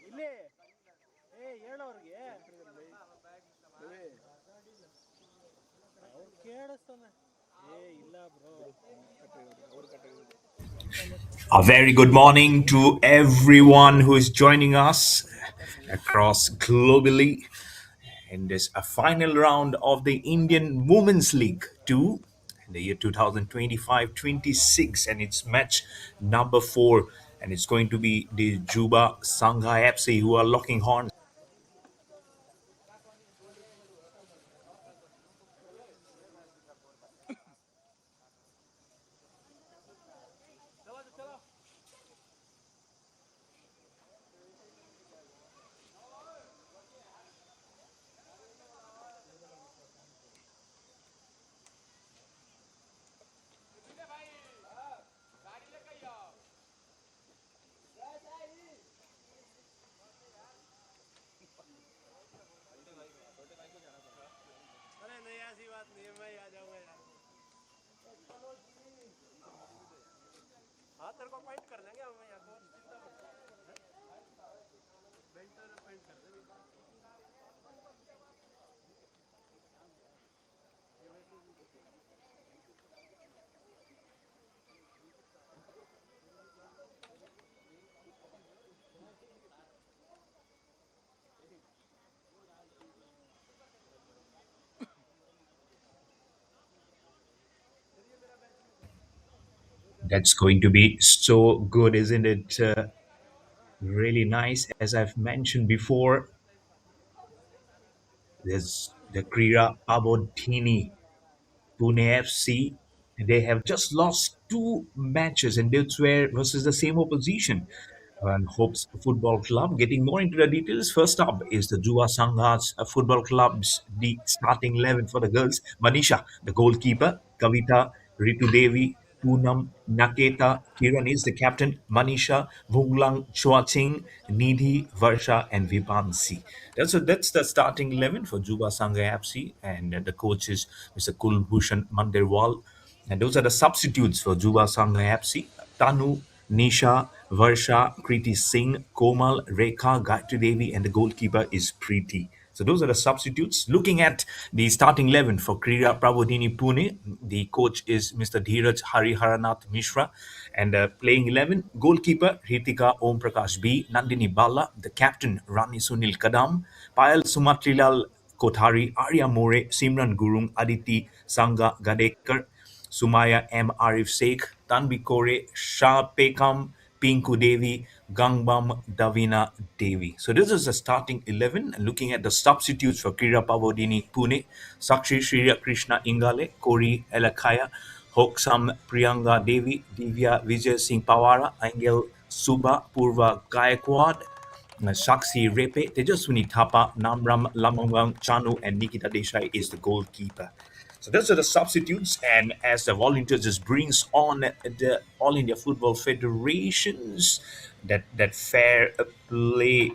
ಇಲ್ಲಿ ಹೇಳೋರ್ಗೆ ಅವ್ರು ಕೇಳಿಸ್ತಾನೆ ಇಲ್ಲ bro. A very good morning to everyone who is joining us across globally in this final round of the Indian Women's League 2 in the year 2025-26, and it's match number 4, and it's going to be the Juba Sangha FC who are locking horns. अरे नहीं ऐसी बात नहीं है, मैं ही आ जाऊंगा यार। हाँ तेरे को पॉइंट कर देंगे हम यहाँ को, चिंता मत कर। बेंटर पॉइंट कर देंगे। That's going to be so good, isn't it? Really nice. As I've mentioned before, there's the Krida Prabodini Pune FC. They have just lost two matches, and that's where versus the same opposition. And Hopes Football Club. Getting more into the details, first up is the Juba Sangha's Football Club's the starting 11 for the girls. Manisha, the goalkeeper. Kavita, Ritu Devi, Poonam, Naketa, Kiran is the captain. Manisha, Vunglang, Chua Nidhi, Varsha, and Vipansi. That's the starting 11 for Juba Sangha FC, and the coach is Mr. Kulbhushan Mandirwal. And those are the substitutes for Juba Sangha FC. Tanu, Nisha, Varsha, Kriti Singh, Komal, Rekha, Gayatri Devi, and the goalkeeper is Preeti. So those are the substitutes. Looking at the starting 11 for Krida Prabodini Pune, the coach is Mr. Dheeraj Hariharanath Mishra, and playing 11, goalkeeper Ritika Om Prakash B, Nandini Bala, the captain Rani Sunil Kadam, Payal Sumatrilal Kothari, Arya More, Simran Gurung, Aditi Sangha Gadekar, Sumaya M. Arif Sheikh, Tanvi Kore, Shah Pekam, Pinku Devi, Gangbam Davina Devi. So this is the starting 11. And looking at the substitutes for Krida Pavodini Pune, Sakshi Shriya Krishna Ingale, Kori Elakaya, Hoksam Priyanga Devi, Divya Vijay Singh Pawara, Angel Suba Purva Gaikwad, Saksi Repe, Tejaswini Thapa, Namram Lamangwang Chanu, and Nikita Desai is the goalkeeper. So those are the substitutes, and as the volunteers just brings on the All India Football Federations, that fair play,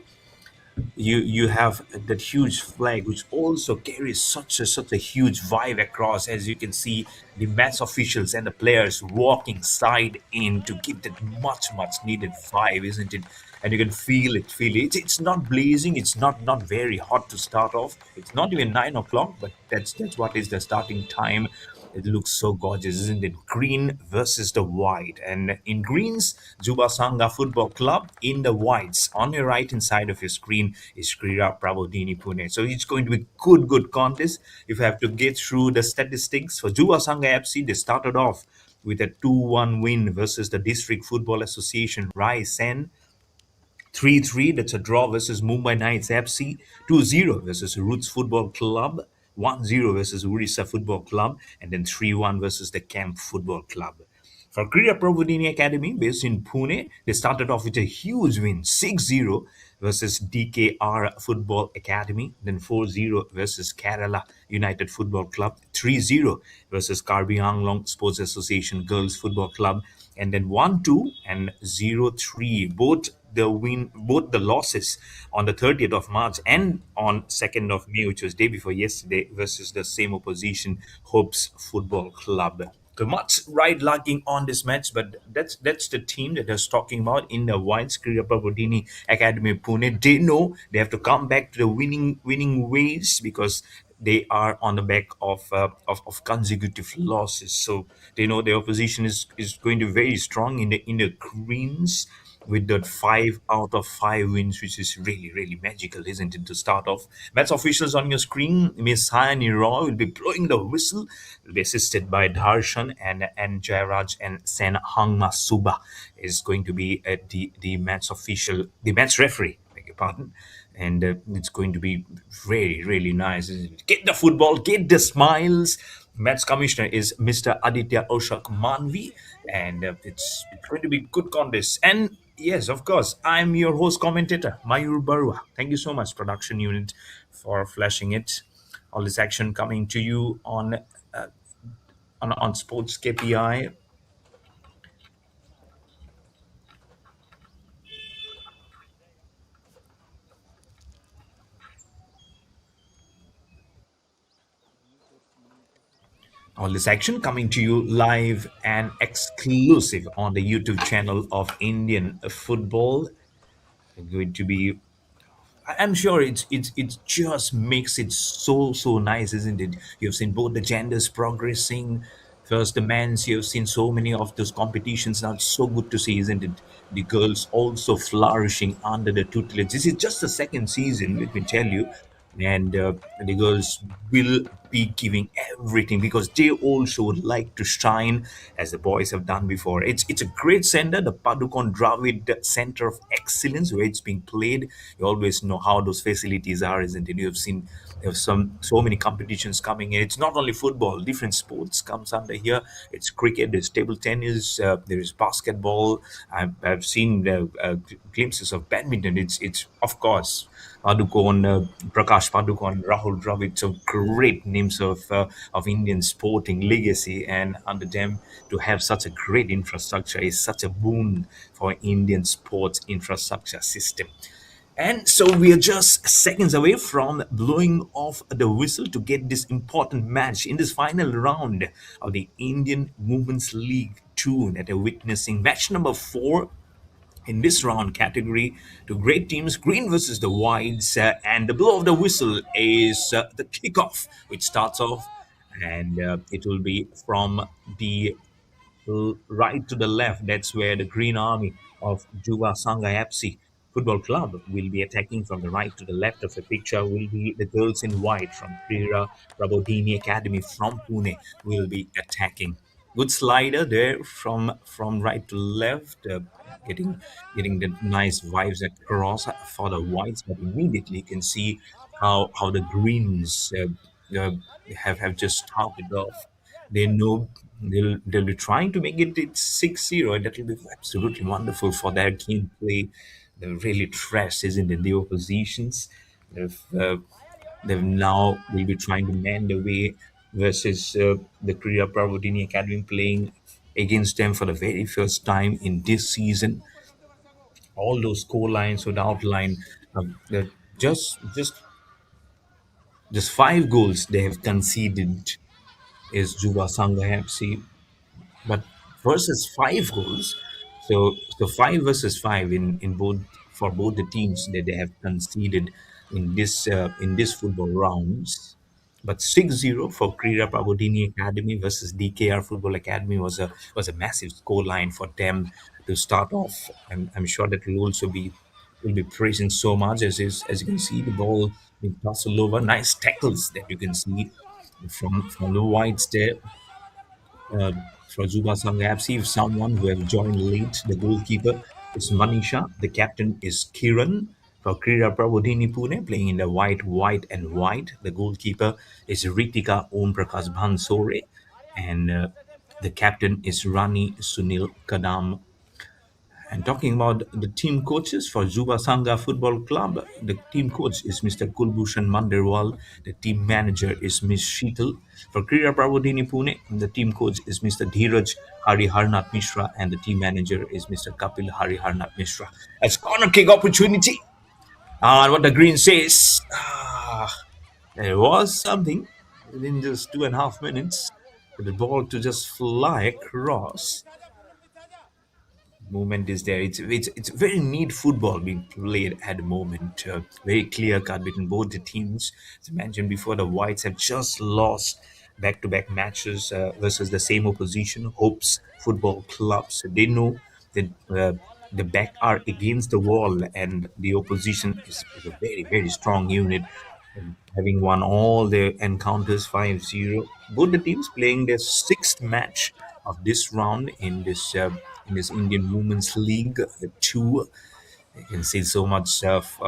you have that huge flag which also carries such a huge vibe across. As you can see, the match officials and the players walking side in to give that much needed vibe, isn't it? And you can feel it. It's not blazing, it's not very hot to start off. It's not even 9 o'clock, but that's what is the starting time. It looks so gorgeous, isn't it? Green versus the white. And in greens, Juba Sangha Football Club. In the whites, on your right hand side of your screen is Krida Prabodini Pune. So it's going to be good contest. If I have to get through the statistics for Juba Sangha FC, they started off with a 2-1 win versus the District Football Association Rise, and 3-3, that's a draw versus Mumbai Knights FC. 2-0 versus Roots Football Club. 1-0 versus Orissa Football Club. And then 3-1 versus the Camp Football Club. For Krida Prabodhini Academy, based in Pune, they started off with a huge win, 6-0 versus DKR Football Academy, then 4-0 versus Kerala United Football Club, 3-0 versus Karbi Anglong Sports Association Girls Football Club, and then 1-2 and 0-3, both the losses on the 30th of March and on 2nd of May, which was day before yesterday, versus the same opposition, Hopes Football Club. So much right lacking on this match, but that's the team that I was talking about in the Whites Krida Prabodhini Academy Pune. They know they have to come back to the winning ways because they are on the back of consecutive losses. So they know their opposition is going to be very strong in the greens with that 5 out of 5 wins, which is really magical, isn't it? To start off, match officials on your screen, Miss Hayani Roy will be blowing the whistle. Will be assisted by Dharshan and Jairaj, and Sen Hangma Suba is going to be the match official, the match referee. Beg your pardon. And it's going to be really nice. Get the football, get the smiles. Match commissioner is Mr. Aditya Oshak Manvi, and it's going to be good contest. And yes, of course, I'm your host commentator, Mayur Barua. Thank you so much, production unit, for flashing it. All this action coming to you on Sports KPI. All this action coming to you live and exclusive on the YouTube channel of Indian football. Going to be, I'm sure it just makes it so nice, isn't it? You've seen both the genders progressing. First the men's, you've seen so many of those competitions now. It's so good to see, isn't it? The girls also flourishing under the tutelage. This is just the second season, let me tell you, and the girls will be giving everything because they also would like to shine as the boys have done before. It's a great center, the Padukon Dravid Center of Excellence, where it's being played. You always know how those facilities are, isn't it? You've seen there's so many competitions coming in. It's not only football, different sports comes under here. It's cricket, there's table tennis, there is basketball. I've seen glimpses of badminton. It's of course Padukone, Prakash Padukone, Rahul Dravid, so great names of Indian sporting legacy, and under them to have such a great infrastructure is such a boon for Indian sports infrastructure system. And so we are just seconds away from blowing off the whistle to get this important match in this final round of the Indian Women's League 2 that are witnessing match number 4 in this round category. To great teams, green versus the whites, and the blow of the whistle is the kickoff, which starts off, and it will be from the right to the left. That's where the Green Army of Juba Sangha FC Football Club will be attacking. From the right to the left of the picture will be the girls in white from Krida Prabodini Academy from Pune will be attacking. Good slider there from right to left, getting getting the nice vibes across for the whites, but immediately you can see how the greens have just started off. They know they'll be trying to make it 6-0, and that will be absolutely wonderful for their gameplay. They're really trash, isn't it? The oppositions. They've, uh, they've now will be trying to man the way versus the Krida Prabodhini Academy playing against them for the very first time in this season. All those score lines would outline that just 5 goals they have conceded is Juba Sangha FC, but versus 5 goals. So 5 versus 5 in both for both the teams that they have conceded in this football rounds. But 6-0 for Krida Prabodhini Academy versus DKR Football Academy was a massive score line for them to start off. I'm sure that will be praising so much as you can see the ball being passed all over. Nice tackles that you can see from the whites there uh, for Juba Sangha FC. Someone who have joined late. The goalkeeper is Manisha. The captain is Kiran. For Krida Prabodhini Pune, playing in the white and white. The goalkeeper is Ritika Om Prakash Bhansore. And the captain is Rani Sunil Kadam. And talking about the team coaches for Juba Sangha Football Club, the team coach is Mr. Kulbhushan Manderwal. The team manager is Ms. Sheetal. For Krida Prabodhini Pune, the team coach is Mr. Dheeraj Hariharnath Mishra, and the team manager is Mr. Kapil Hariharnath Mishra. As corner kick opportunity. And what the green says, there was something within just 2.5 minutes. for the ball to just fly across. Movement is there. It's very neat football being played at the moment. Very clear cut between both the teams. As I mentioned before, the Whites have just lost back-to-back matches versus the same opposition, Hopes Football Club. So they know that the back are against the wall, and the opposition is a very strong unit. And having won all their encounters 5-0, both the teams playing their sixth match of this round in this Indian Women's League two. You can see so much of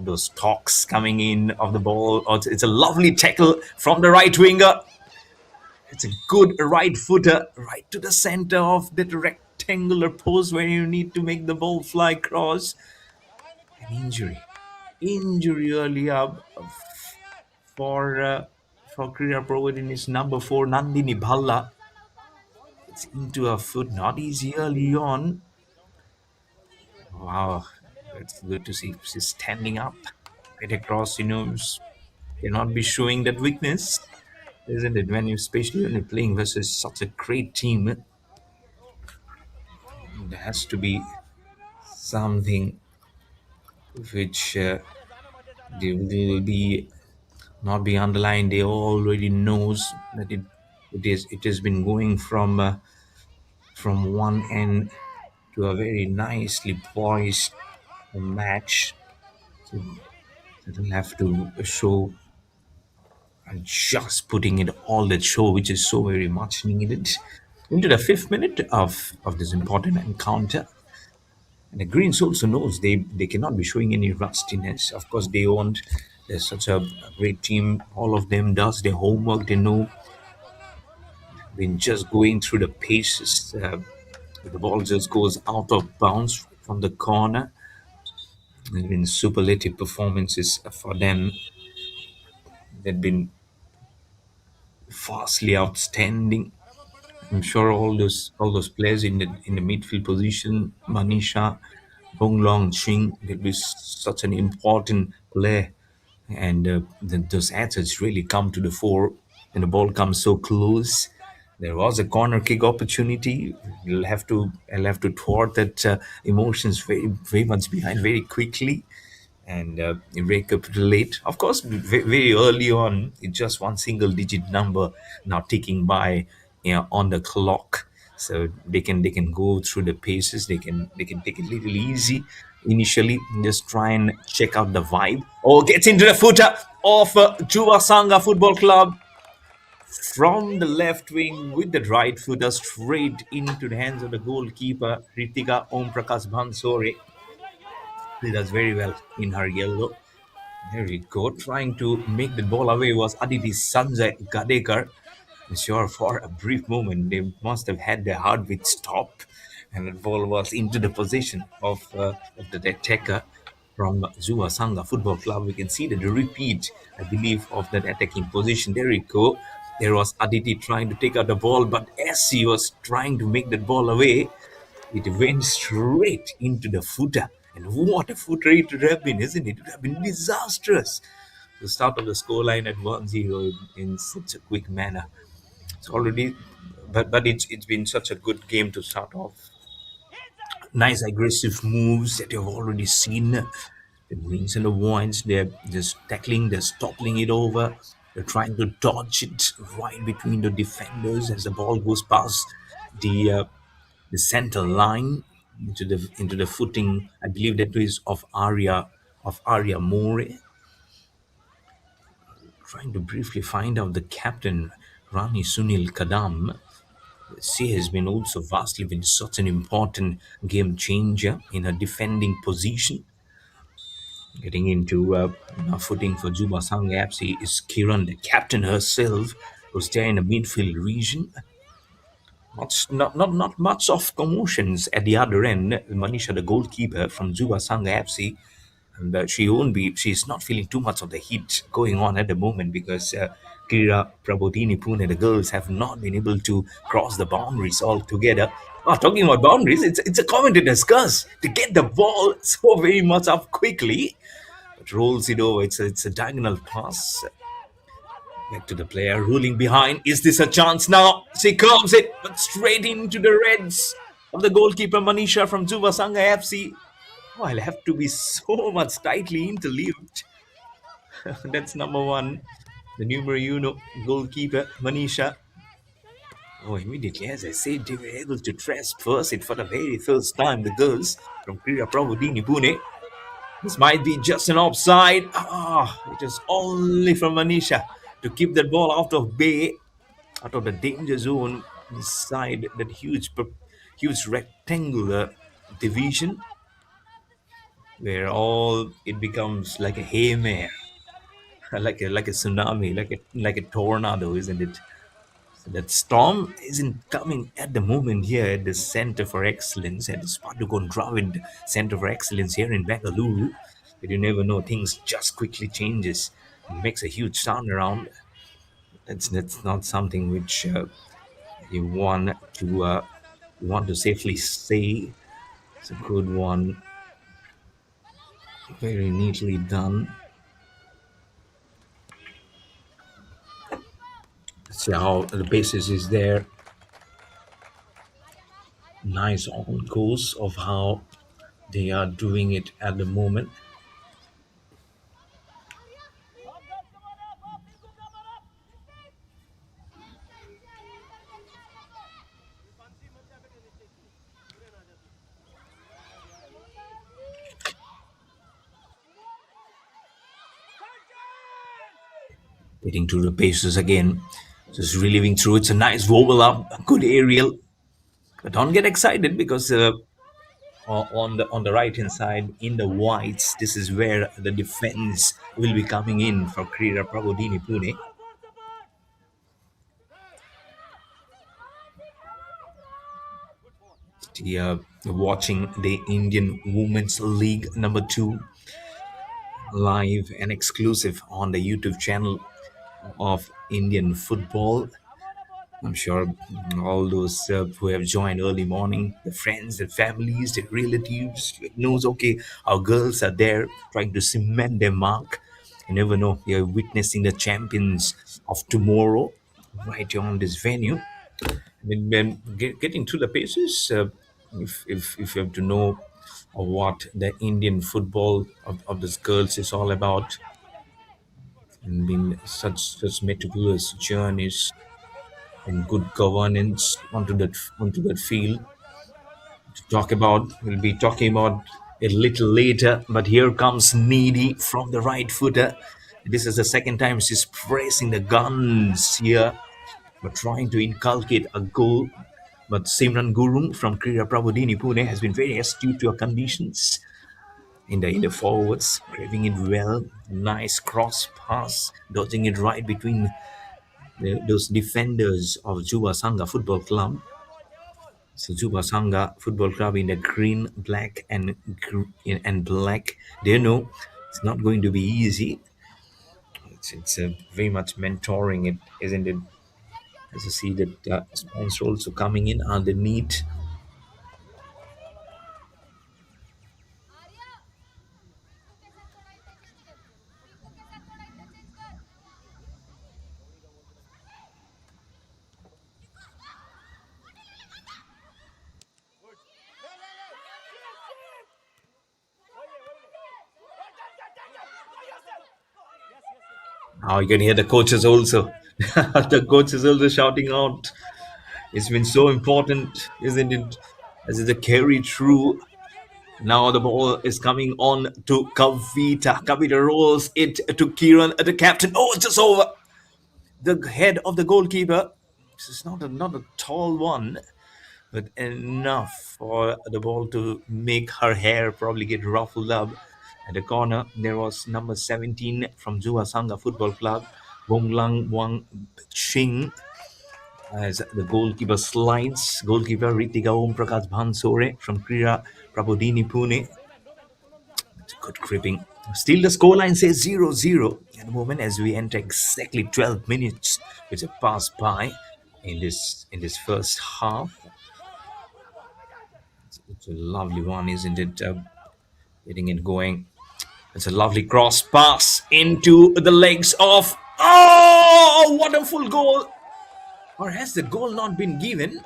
those talks coming in of the ball. Oh, it's a lovely tackle from the right winger. It's a good right footer right to the center of that rectangular post where you need to make the ball fly across. An injury early up for uh, for Krida Prabodini's number four Nandini Bhalla. It's into her foot, not easy early on. Wow, it's good to see she's standing up right across. Cannot be showing that weakness, isn't it? Especially when you're playing versus such a great team, there has to be something which they will be not be underlined. They already knows that it has been going from one end to a very nicely poised match. So they'll have to show and just putting it all that show, which is so very much needed, into the fifth minute of this important encounter. And the Greens also knows they cannot be showing any rustiness. Of course, they want. There's such a great team. All of them does their homework. They know been just going through the paces. The ball just goes out of bounds from the corner. There's been superlative performances for them. They've been vastly outstanding. I'm sure all those players in the midfield position, Manisha, Hong Long Ching, will be such an important player, and those assets really come to the fore, and the ball comes so close. There was a corner kick opportunity. I'll have to thwart that emotions very much behind very quickly and recapitulate. Of course, very early on, it's just one single digit number now ticking by, on the clock, so they can go through the paces. They can take it a little easy initially, just try and check out the vibe. Oh, gets into the footer of Juba Sangha Football Club from the left wing with the right footer straight into the hands of the goalkeeper Ritika Om Prakash Bansore. She does very well in her yellow. There we go. Trying to make the ball away was Aditi Sanjay Gadekar. I'm sure for a brief moment they must have had their heartbeat stop, and the ball was into the possession of the attacker from Zua Sangha Football Club. We can see the repeat, I believe, of that attacking position. There we go. There was Aditi trying to take out the ball, but as he was trying to make that ball away, it went straight into the footer. And what a footer it would have been, isn't it? It would have been disastrous. The start of the scoreline at 1-0 in such a quick manner. It's already, but it's been such a good game to start off. Nice aggressive moves that you've already seen. The greens and the whites, they're just tackling, they're toppling it over. They're trying to dodge it right between the defenders as the ball goes past the uh, the center line into the footing. I believe that is of Arya More. Trying to briefly find out the captain Rani Sunil Kadam. She has been also vastly been such an important game changer in her defending position. Getting into a footing for Juba Sangha FC is Kiran, the captain herself, who's there in the midfield region. Not much of commotions at the other end. Manisha, the goalkeeper from Juba Sangha FC, and she's not feeling too much of the heat going on at the moment because Krida Prabodini Pune, the girls, have not been able to cross the boundaries altogether. Oh, talking about boundaries, it's a commentator's curse to get the ball so very much up quickly. It rolls it over. It's a diagonal pass. Back to the player ruling behind. Is this a chance now? She curves it, but straight into the reds of the goalkeeper Manisha from Juba Sangha FC. Oh, I'll have to be so much tightly interleaved. That's number one. The numero uno goalkeeper Manisha. Oh, immediately, as I said, they were able to transverse it for the very first time. The girls from Krida Prabodini Pune. This might be just an offside. It is only from Manisha to keep that ball out of bay, out of the danger zone, inside that huge rectangular division where all it becomes like a haymare, like a tsunami, like a tornado, isn't it? So that storm isn't coming at the moment here at the Center for Excellence, at the Spartagon Dravid Center for Excellence here in Bengaluru. But you never know, things just quickly changes and makes a huge turnaround. That's not something which you want to safely say. It's a good one, very neatly done. See how the basis is there. Nice on course of how they are doing it at the moment. Getting to the paces again. Just relieving through. It's a nice wobble up, a good aerial. But don't get excited because on the right hand side in the whites, this is where the defense will be coming in for Krida Prabodini Pune. Watching the Indian Women's League number 2 live and exclusive on the YouTube channel of Indian football. I'm sure all those who have joined early morning, the friends, the families, the relatives, knows okay, our girls are there trying to cement their mark. You never know, you're witnessing the champions of tomorrow right here on this venue. When getting to the paces, if you have to know what the Indian football of these girls is all about, and been such meticulous journeys and good governance onto that field to talk about. We'll be talking about a little later, but here comes Needy from the right footer. This is the second time she's pressing the guns here, but trying to inculcate a goal. But Simran Gurung from Krida Prabodini Pune has been very astute to her conditions in the forwards, craving it well. Nice cross pass, dodging it right between those defenders of Juba Sangha Football Club. So Juba Sangha Football Club in the green, black, and black. They know it's not going to be easy. It's very much mentoring it, isn't it? As you see that sponsors also coming in underneath. Now you can hear the coaches also. The coaches also shouting out. It's been so important, isn't it? As the carry through. Now the ball is coming on to Kavita. Kavita rolls it to Kiran, the captain. Oh, it's just over the head of the goalkeeper. This is not a tall one, but enough for the ball to make her hair probably get ruffled up. At the corner, there was number 17 from Jua Sangha Football Club, Wong Lang Wang Ching, as the goalkeeper slides. Goalkeeper Ritika Om Prakash Bhansore from Krida Prabodini Pune. It's good gripping. Still, the scoreline says 0-0 at the moment as we enter exactly 12 minutes, which have passed by in this first half. It's a lovely one, isn't it? Getting it going. It's a lovely cross pass into the legs of Oh, wonderful goal! Or has the goal not been given?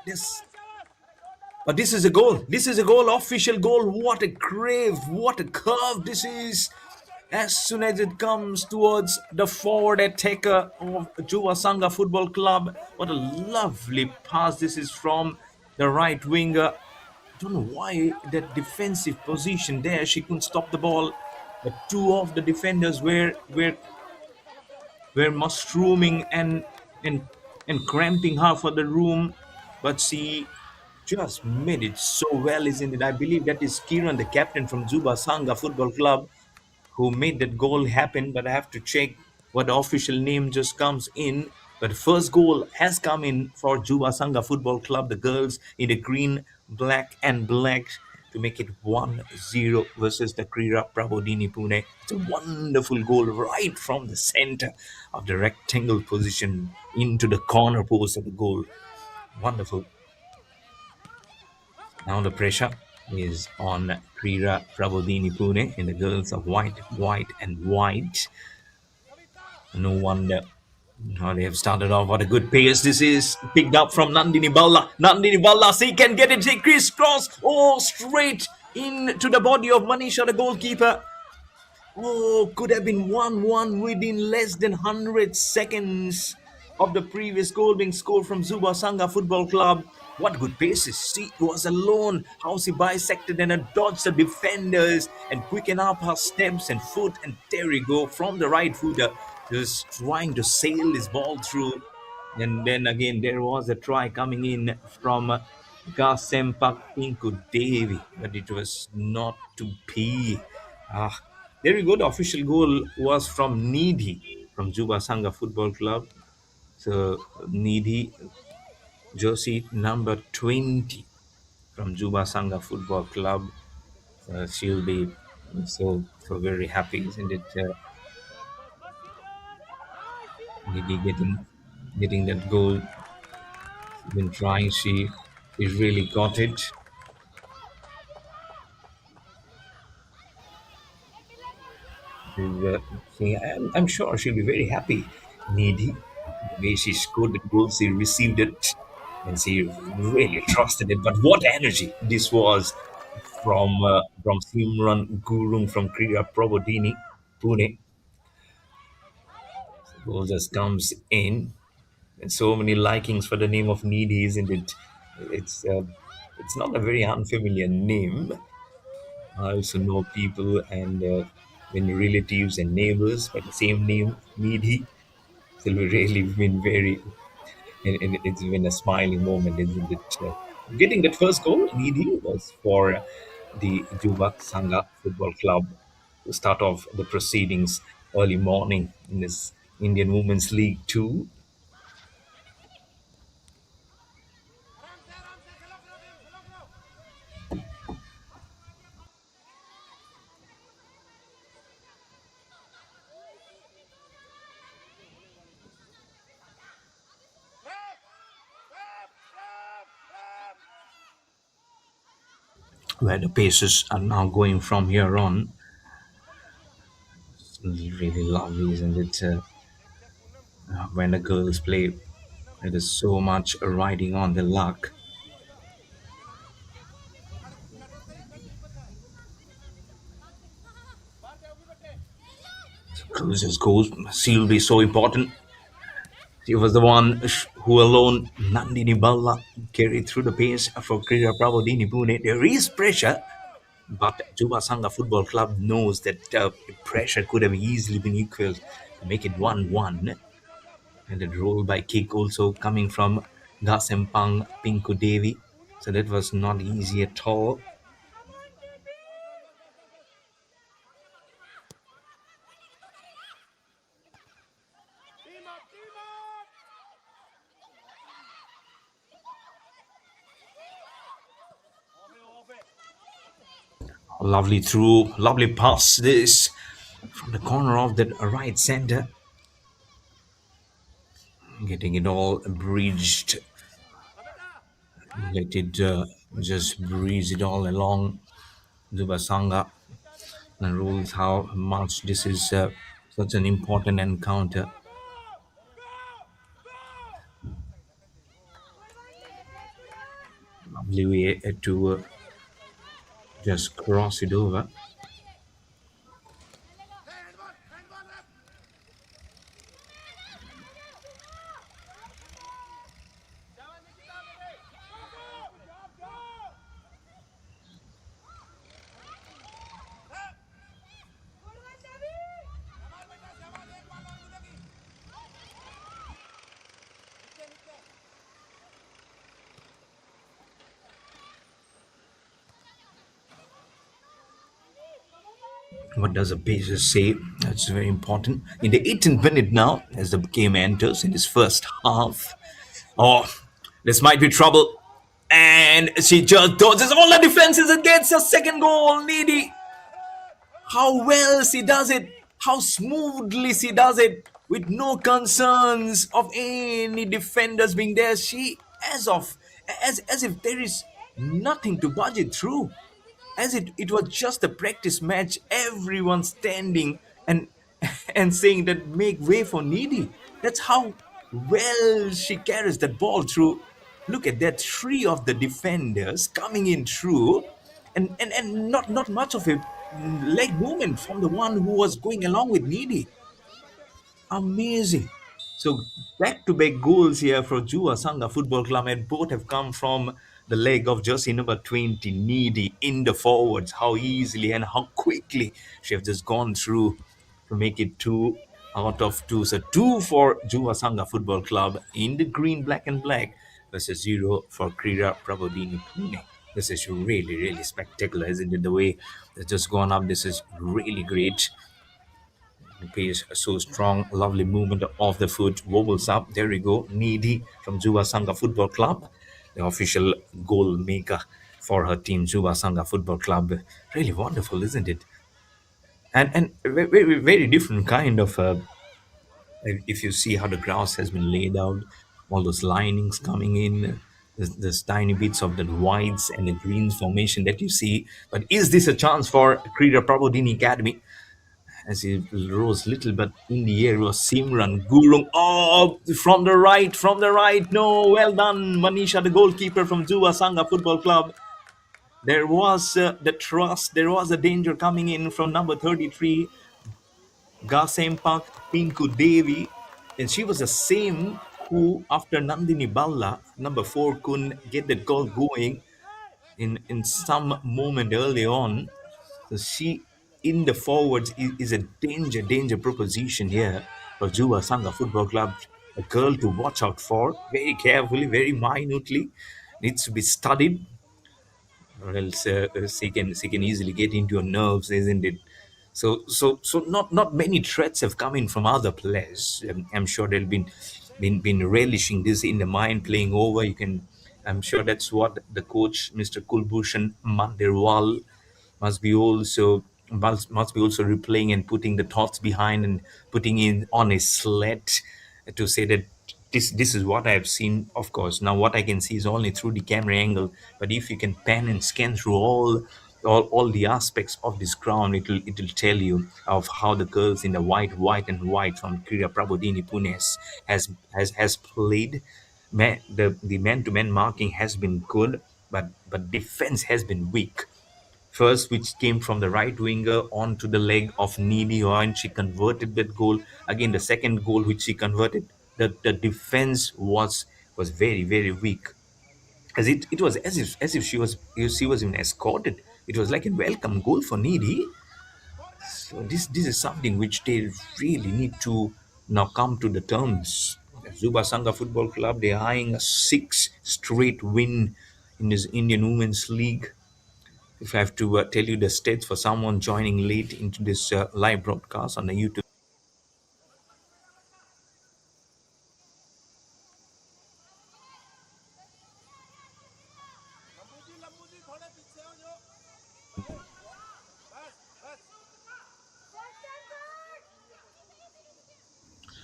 But this is a goal. This is a goal, official goal. What a crave, what a curve this is. As soon as it comes towards the forward attacker of Juba Sangha Football Club, what a lovely pass this is from the right winger. I don't know why that defensive position there, she couldn't stop the ball. But two of the defenders were mushrooming and and cramping her for the room, but she just made it so well, isn't it? I believe that is Kiran, the captain from Juba Sangha Football Club, who made that goal happen. But I have to check what the official name just comes in. But first goal has come in for Juba Sangha Football Club, the girls in the green, black, and black to make it 1-0 versus the Krida Prabodini Pune. It's a wonderful goal right from the center of the rectangle position into the corner post of the goal. Wonderful. Now the pressure is on Krida Prabodini Pune in the girls of white, white, and white. No wonder how they have started off. What a good pace this is. Picked up from Nandini Balla. Nandini Balla, she can get it. She crisscross. Oh, straight into the body of Manisha, the goalkeeper. Oh, could have been 1-1 within less than 100 seconds of the previous goal being scored from Zuba Sangha Football Club. What good paces. She was alone. How she bisected and dodged the defenders and quickened up her steps and foot. And there you go from the right footer, just trying to sail this ball through. And then again, there was a try coming in from Gasempak Pinku Devi, but it was not to be. Ah, there we go. The official goal was from Needy from Juba Sangha Football Club. So Needy, jersey number 20 from Juba Sangha Football Club. She'll be so very happy, isn't it? Needy getting that goal. She's been trying. She really got it. Uh, I'm sure she'll be very happy. Needy, the way she scored the goal, she received it, and she really trusted it. But what energy this was from Simran Gurung from Krida Prabodini Pune. The goal just comes in, and so many likings for the name of Needy, isn't it? It's uh, it's not a very unfamiliar name. I also know people and many relatives and neighbors by the same name, Needy. So we really been very, and it's been a smiling moment, isn't it? Getting that first goal, Needy, was for the Juba Sangha Football Club to start off the proceedings early morning in this Indian Women's League 2. Where the paces are now going from here on. It's really lovely, isn't it? When the girls play, there is so much riding on the luck. Cruises goals, she'll be so important. She was the one who alone, Nandini Balla, carried through the pace for Krida Prabodhini Pune. There is pressure, but Juba Sangha Football Club knows that pressure could have easily been equal to make it 1-1. And the roll by kick also coming from Gasempang Pinku Devi. So that was not easy at all. Lovely through, lovely pass this from the corner of that right center. Getting it all bridged. Let it just breeze it all along Zubasanga and rules how much this is such an important encounter. Louis to just cross it over. What does the basis say? That's very important. In the 18th minute now, as the game enters in his first half, oh, this might be trouble. And she just dodges all the defenses and gets a second goal. Needy. How well she does it. How smoothly she does it. With no concerns of any defenders being there. She as if there is nothing to budget through, as it was just a practice match, everyone standing and and saying that make way for Needy. That's how well she carries that ball through. Look at that, three of the defenders coming in through, and not much of a leg movement from the one who was going along with Needy. Amazing. So back-to-back goals here for Juba Sangha Football Club, and both have come from the leg of jersey number 20, Needy, in the forwards. How easily and how quickly she have just gone through to make it two out of two. So two for Juba Sangha Football Club in the green, black and black, versus zero for Krida Prabodini Pune. This is really, really spectacular, isn't it? The way it's just gone up, this is really great. The pace so strong, lovely movement of the foot, wobbles up. There we go. Needy from Juba Sangha Football Club, the official goal maker for her team, Juba Sangha Football Club. Really wonderful, isn't it? And very, very different kind of. If you see how the grass has been laid out, all those linings coming in, there's tiny bits of the whites and the greens formation that you see. But is this a chance for Krida Prabodhini Academy? As he rose little but in the air was Simran Gurung. Oh, from the right. No, well done, Manisha, the goalkeeper from Juba Sangha Football Club. There was the trust, there was the danger coming in from number 33, Gasempak Pinku Devi. And she was the same who, after Nandini Balla, number 4, couldn't get that goal going in some moment early on. So she in the forwards is a danger proposition here for Juba Sangha Football Club. A girl to watch out for very carefully, very minutely. Needs to be studied, or else she can easily get into your nerves, isn't it? So not many threats have come in from other players. I'm sure they've been relishing this in the mind, playing over. I'm sure that's what the coach, Mr. Kulbhushan Mandirwal, must be also replaying and putting the thoughts behind and putting in on a sled to say that this is what I have seen. Of course, now what I can see is only through the camera angle, but if you can pan and scan through all the aspects of this ground, it'll tell you of how the girls in the white from Krida Prabodini Pune has played. The man-to-man marking has been good, but defense has been weak. First, which came from the right winger onto the leg of Needy, and she converted that goal. Again, the second goal which she converted, the defense was very, very weak. As it was as if she was even escorted. It was like a welcome goal for Needy. So this is something which they really need to now come to the terms. Zuba Sangha Football Club, they're eyeing a 6 straight win in this Indian Women's League. If I have to tell you the stats for someone joining late into this live broadcast on the YouTube,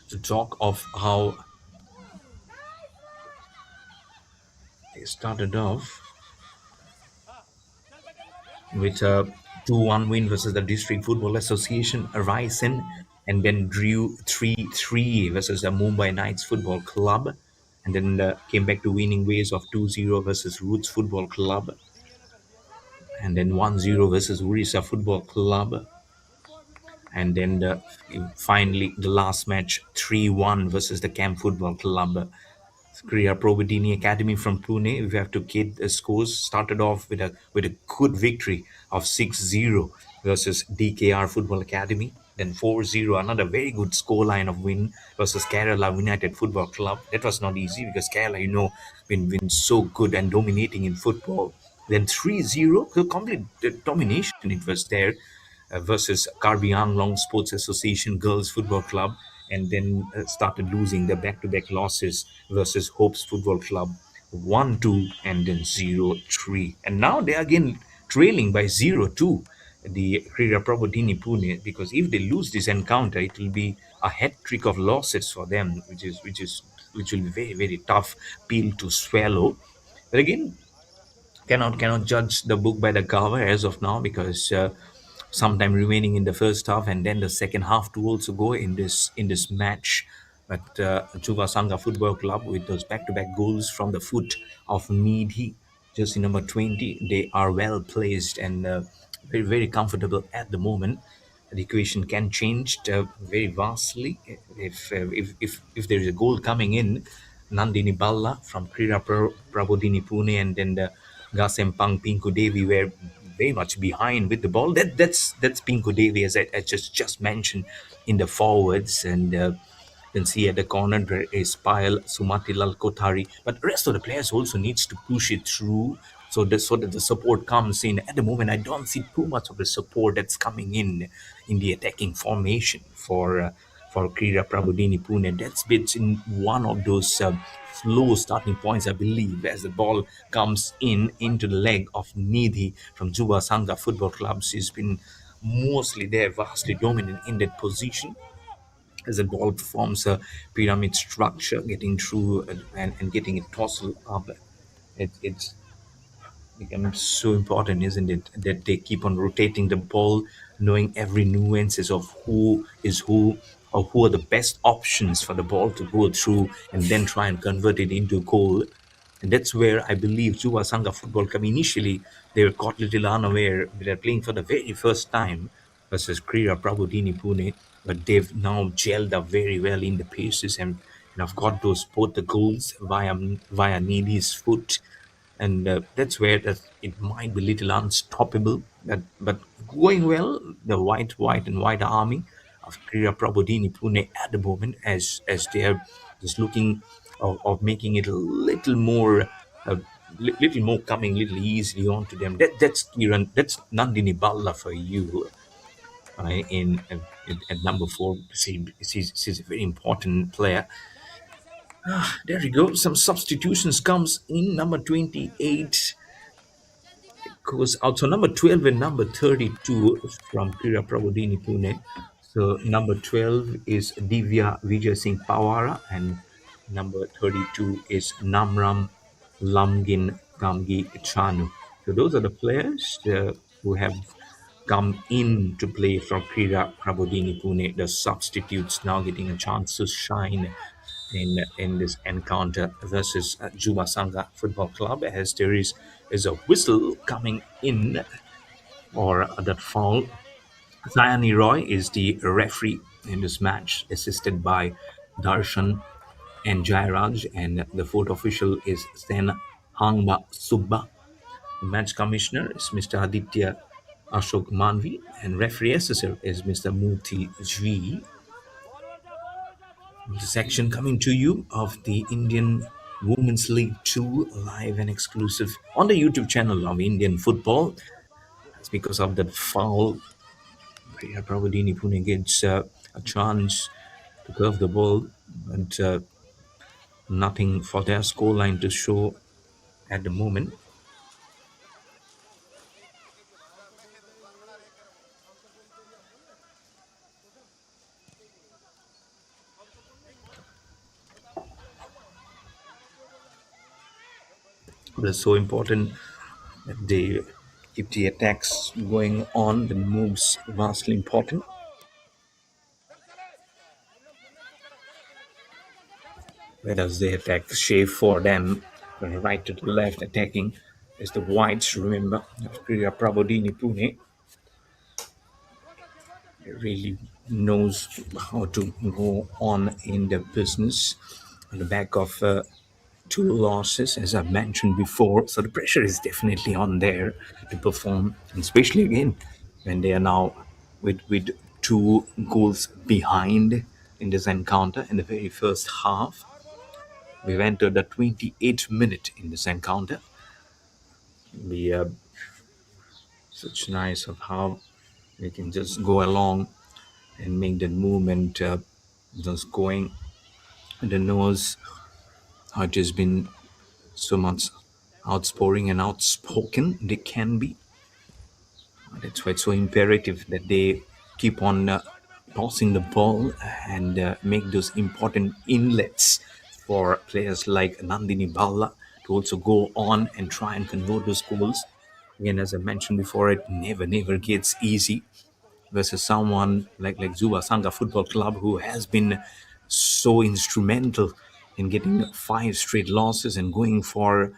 to talk of how they started off with a 2-1 win versus the District Football Association, Ryzen, and then drew 3-3 versus the Mumbai Knights Football Club. and then came back to winning ways of 2-0 versus Roots Football Club, and then 1-0 versus Orissa Football Club, and then finally the last match 3-1 versus the Camp Football Club. Krida Prabodini Academy from Pune. We have to get the scores. Started off with a good victory of 6-0 versus DKR Football Academy. Then 4-0, another very good scoreline of win versus Kerala United Football Club. That was not easy because Kerala, been so good and dominating in football. Then 3-0, the complete domination it was there versus Karbi Anglong Sports Association Girls Football Club, and then started losing the back-to-back losses versus Hopes Football Club, 1-2 and then 0-3. And now they are again trailing by 0-2, the Krida Prabodini Pune, because if they lose this encounter, it will be a hat trick of losses for them, which will be very, very tough pill to swallow. But again, cannot judge the book by the cover as of now, because sometime remaining in the first half and then the second half to also go in this match. But Juba Sangha Football Club, with those back-to-back goals from the foot of Needhi, jersey number 20, they are well placed and very, very comfortable at the moment. The equation can change very vastly if there is a goal coming in. Nandini Balla from Prabodhini Pune, and then the Gasempang Pinku Devi were very much behind with the ball. That's Pinku Devi, as I just mentioned, in the forwards, and then see at the corner there is Payal Sumatilal Kothari. But the rest of the players also needs to push it through, so that the support comes in. At the moment, I don't see too much of the support that's coming in the attacking formation for Krida Prabodini Pune. That's been one of those slow starting points, I believe, as the ball comes into the leg of Nidhi from Juba Sangha Football Club. She's been mostly there, vastly dominant in that position, as the ball forms a pyramid structure, getting through and getting it tossed up. It's becomes so important, isn't it, that they keep on rotating the ball, knowing every nuances of who is who, or who are the best options for the ball to go through, and then try and convert it into goal. And that's where I believe Juba Sangha Football Club initially they were caught little unaware. They're playing for the very first time versus Krida Prabodini Pune, but they've now gelled up very well in the paces, and I've got those both the goals via Neely's foot, and that's where it might be little unstoppable. But going well, the white army of Krida Prabodini Pune at the moment, as they are just looking of making it a little more. Little more coming little easily onto them. That's Kiran. That's Nandini Balla for you. At number 4, she's a very important player. There you go. Some substitutions comes in. Number 28 goes out. So number 12 and number 32 from Krida Prabodini Pune. So number 12 is Divya Vijay Singh Pawara, and number 32 is Namram Lamgin Gamgi Chanu. So those are the players who have come in to play for Krida Prabodini Pune. The substitutes now getting a chance to shine in this encounter versus Juba Sangha Football Club, as there is a whistle coming in or that foul. Sayani Roy is the referee in this match, assisted by Darshan and Jairaj, and the fourth official is Sen Hangba Subba. The match commissioner is Mr. Aditya Ashok Manvi, and referee assessor is Mr. Murthy G. The section coming to you of the Indian Women's League 2, live and exclusive on the YouTube channel of Indian Football. That's because of that foul. Priya Prabodhini Pune gets a chance to curve the ball, but nothing for their scoreline to show at the moment. But it's so important that they keep the attacks going on. The moves vastly important. Whereas they attack shape for them, right to the left, attacking is the whites. Remember, Krida Prabodini Pune really knows how to go on in the business on the back of two losses, as I've mentioned before. So the pressure is definitely on there to perform, and especially again when they are now with two goals behind in this encounter in the very first half. We've entered the 28th minute in this encounter. We are such nice of how we can just go along and make that movement just going. I don't know how it has been so much outspouring and outspoken they can be. That's why it's so imperative that they keep on tossing the ball and make those important inlets for players like Nandini Balla to also go on and try and convert those goals. Again, as I mentioned before, it never gets easy versus someone like Juba Sangha Football Club, who has been so instrumental in getting five straight losses and going for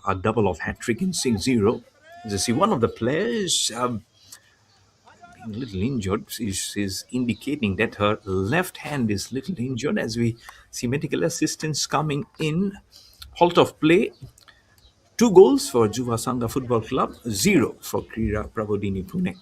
a double of hat trick in 6-0. You see, one of the players being a little injured is indicating that her left hand is little injured as we see medical assistance coming in. Halt of play. Two goals for Juba Sangha Football Club, zero for Krida Prabodini Pune.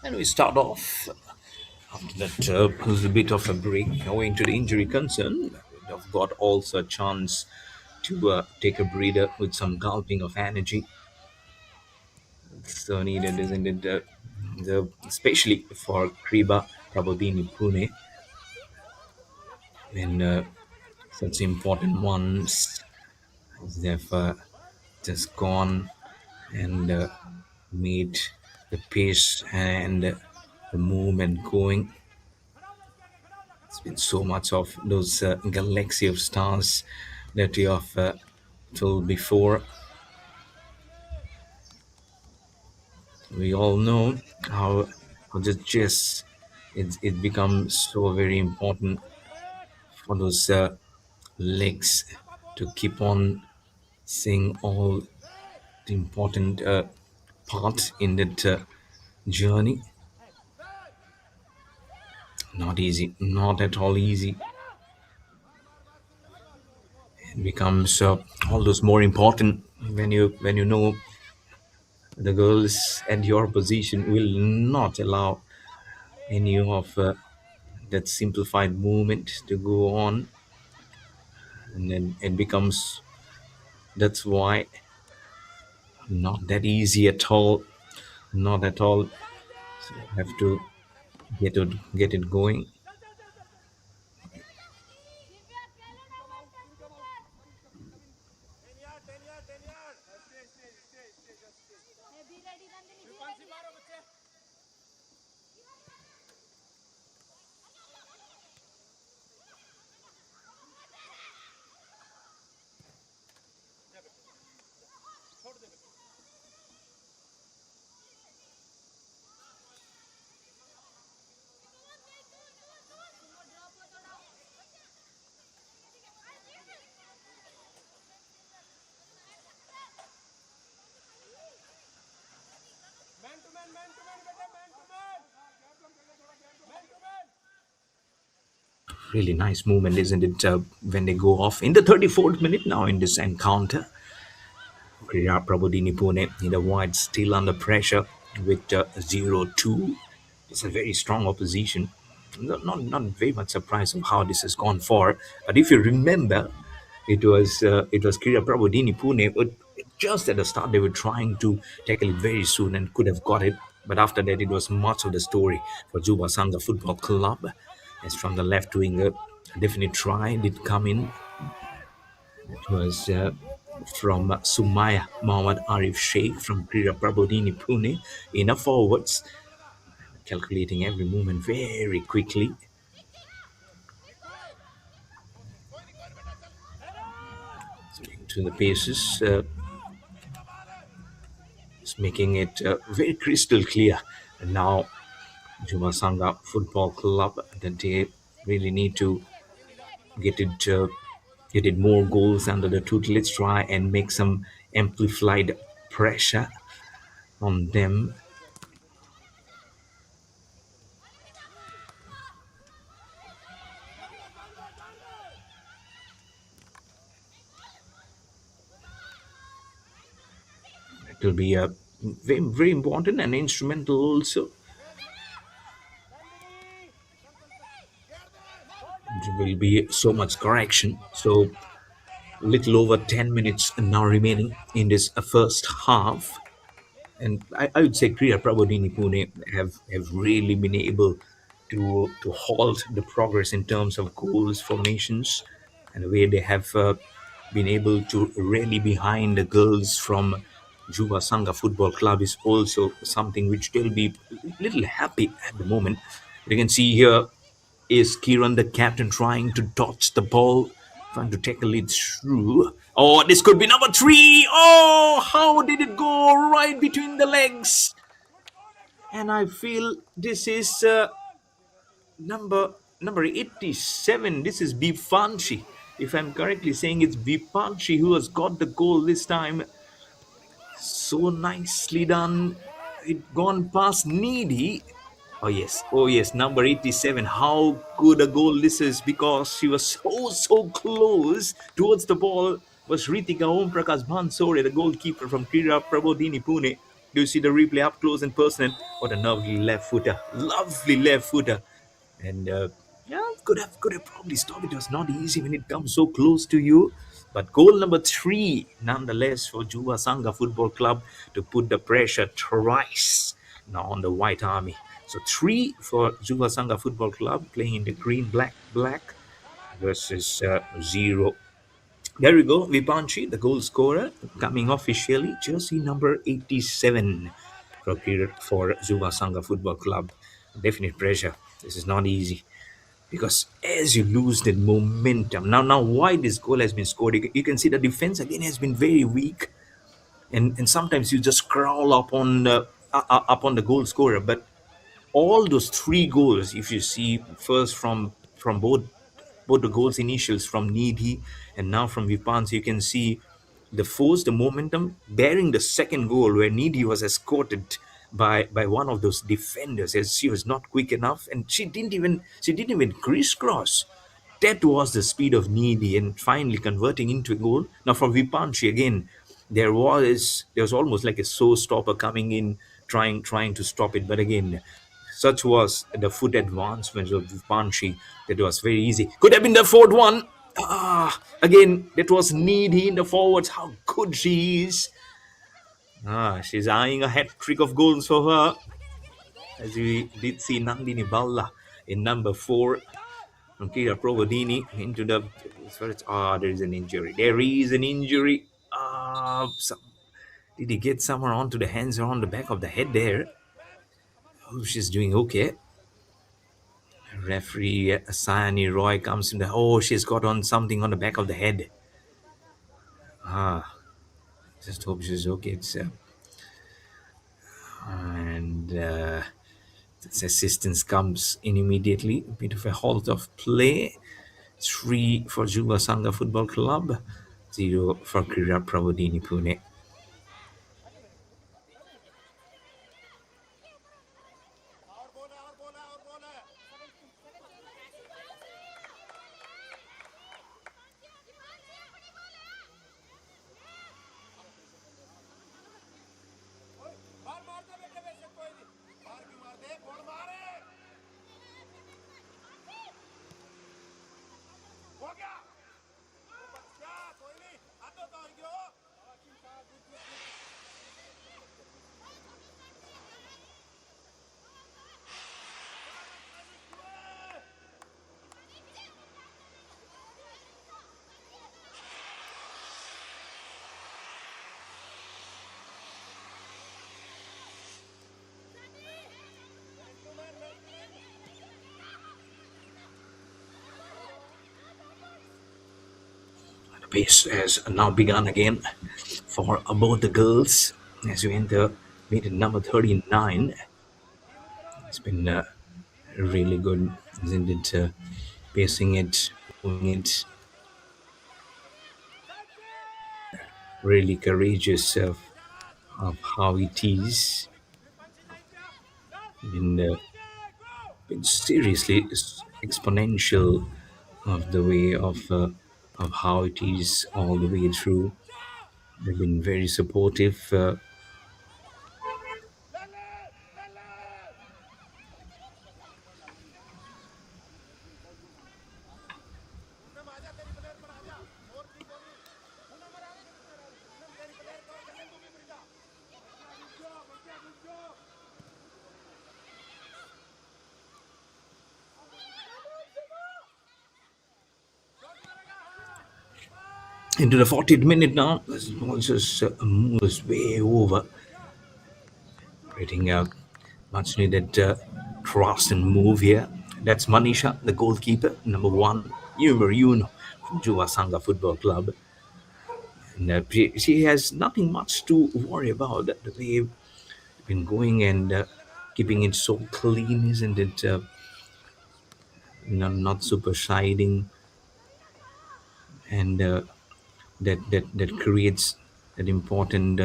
And we start off after that little bit of a break owing to the injury concern. We've got also a chance to take a breather with some gulping of energy. So needed, isn't it? Especially for Kriba Prabodhini Pune, when such important ones they've just gone and made the pace and the movement going. It's been so much of those galaxy of stars that you have told before. We all know how the chess it becomes so very important for those legs to keep on seeing all the important part in that journey. Not easy, not at all easy. It becomes all those more important when you know the girls at your position will not allow any of that simplified movement to go on, and then it becomes, that's why not that easy at all Not at all. So have to get it going. Really nice movement, isn't it? When they go off in the 34th minute now in this encounter, Krida Prabodini Pune in the wide, still under pressure with 0-2. It's a very strong opposition. Not very much surprised of how this has gone for. But if you remember, it was Krida Prabodini Pune, but just at the start they were trying to tackle it very soon and could have got it. But after that, it was much of the story for Juba Sangha Football Club. As from the left wing, a definite try did come in. It was from Sumaya Mohammad Arif Sheikh from Krida Prabodini Pune in a forwards, calculating every movement very quickly. To the paces, it's making it very crystal clear. And now, Juma Sangha Football Club, that they really need to get it more goals under the tutelage, try and make some amplified pressure on them. It will be a very, very important and instrumental also. There will be so much correction. So little over 10 minutes now remaining in this first half. And I would say Kriya Prabodhini Pune have really been able to halt the progress in terms of goals, formations, and the way they have been able to rally behind the girls from Juba Sangha Football Club is also something which they'll be a little happy at the moment. You can see here is Kiran, the captain, trying to dodge the ball, trying to tackle it through. Oh, this could be number three. Oh, how did it go right between the legs? And I feel this is number 87. This is Bipanshi. If I'm correctly saying, it's Bipanshi who has got the goal this time. So nicely done. It gone past Needy. Oh yes, number 87. How good a goal this is, because she was so close towards the ball. Was Ritika Om Prakash Bansore, the goalkeeper from Krida Prabodini Pune. Do you see the replay up close and personal? What a lovely left footer, and yeah, could have probably stopped. It was not easy when it comes so close to you. But goal number three, nonetheless, for Juba Sangha Football Club to put the pressure twice now on the White Army. So three for Juba Sangha Football Club playing in the green black versus zero. There we go, Vipanchi, the goal scorer, coming officially, jersey number 87 for Juba Sangha Football Club. Definite pressure. This is not easy, because as you lose that momentum, now why this goal has been scored, you can see the defense again has been very weak, and sometimes you just crawl up on the goal scorer. But all those three goals, if you see first from both the goals initials from Needy and now from Vipans, you can see the force, the momentum bearing the second goal, where Needy was escorted by one of those defenders, as she was not quick enough, and she didn't even crisscross. That was the speed of Needy, and finally converting into a goal. Now from Vipanchi again, there was almost like a showstopper coming in, trying to stop it, but again, such was the foot advancement of Vipanchi that it was very easy. Could have been the fourth one. Again, that was Needy in the forwards. How good she is. She's eyeing a hat trick of goals for her, as we did see Nandini Balla in number 4. From Krida Prabodini into the. There is an injury. There is an injury. Did he get somewhere onto the hands or on the back of the head there? Oh, she's doing okay. Referee Sayani Roy comes in. She's got on something on the back of the head. Just hope she's okay. And this assistance comes in immediately. A bit of a halt of play. 3 for Juba Sangha Football Club, 0 for Krida Prabodini Pune. The pace has now begun again for both the girls as we enter meet number 39. It's been really good, isn't it? Pacing it, moving it, really courageous of how it is. Been seriously exponential of the way of how it is all the way through. They've been very supportive. Into the 40th minute now. This ball just moves way over, creating a much needed cross and move here. That's Manisha, the goalkeeper, number 1, numero uno from Juba Sangha Football Club. And she has nothing much to worry about. The way you've been going and keeping it so clean, isn't it? Not super siding, and that creates that important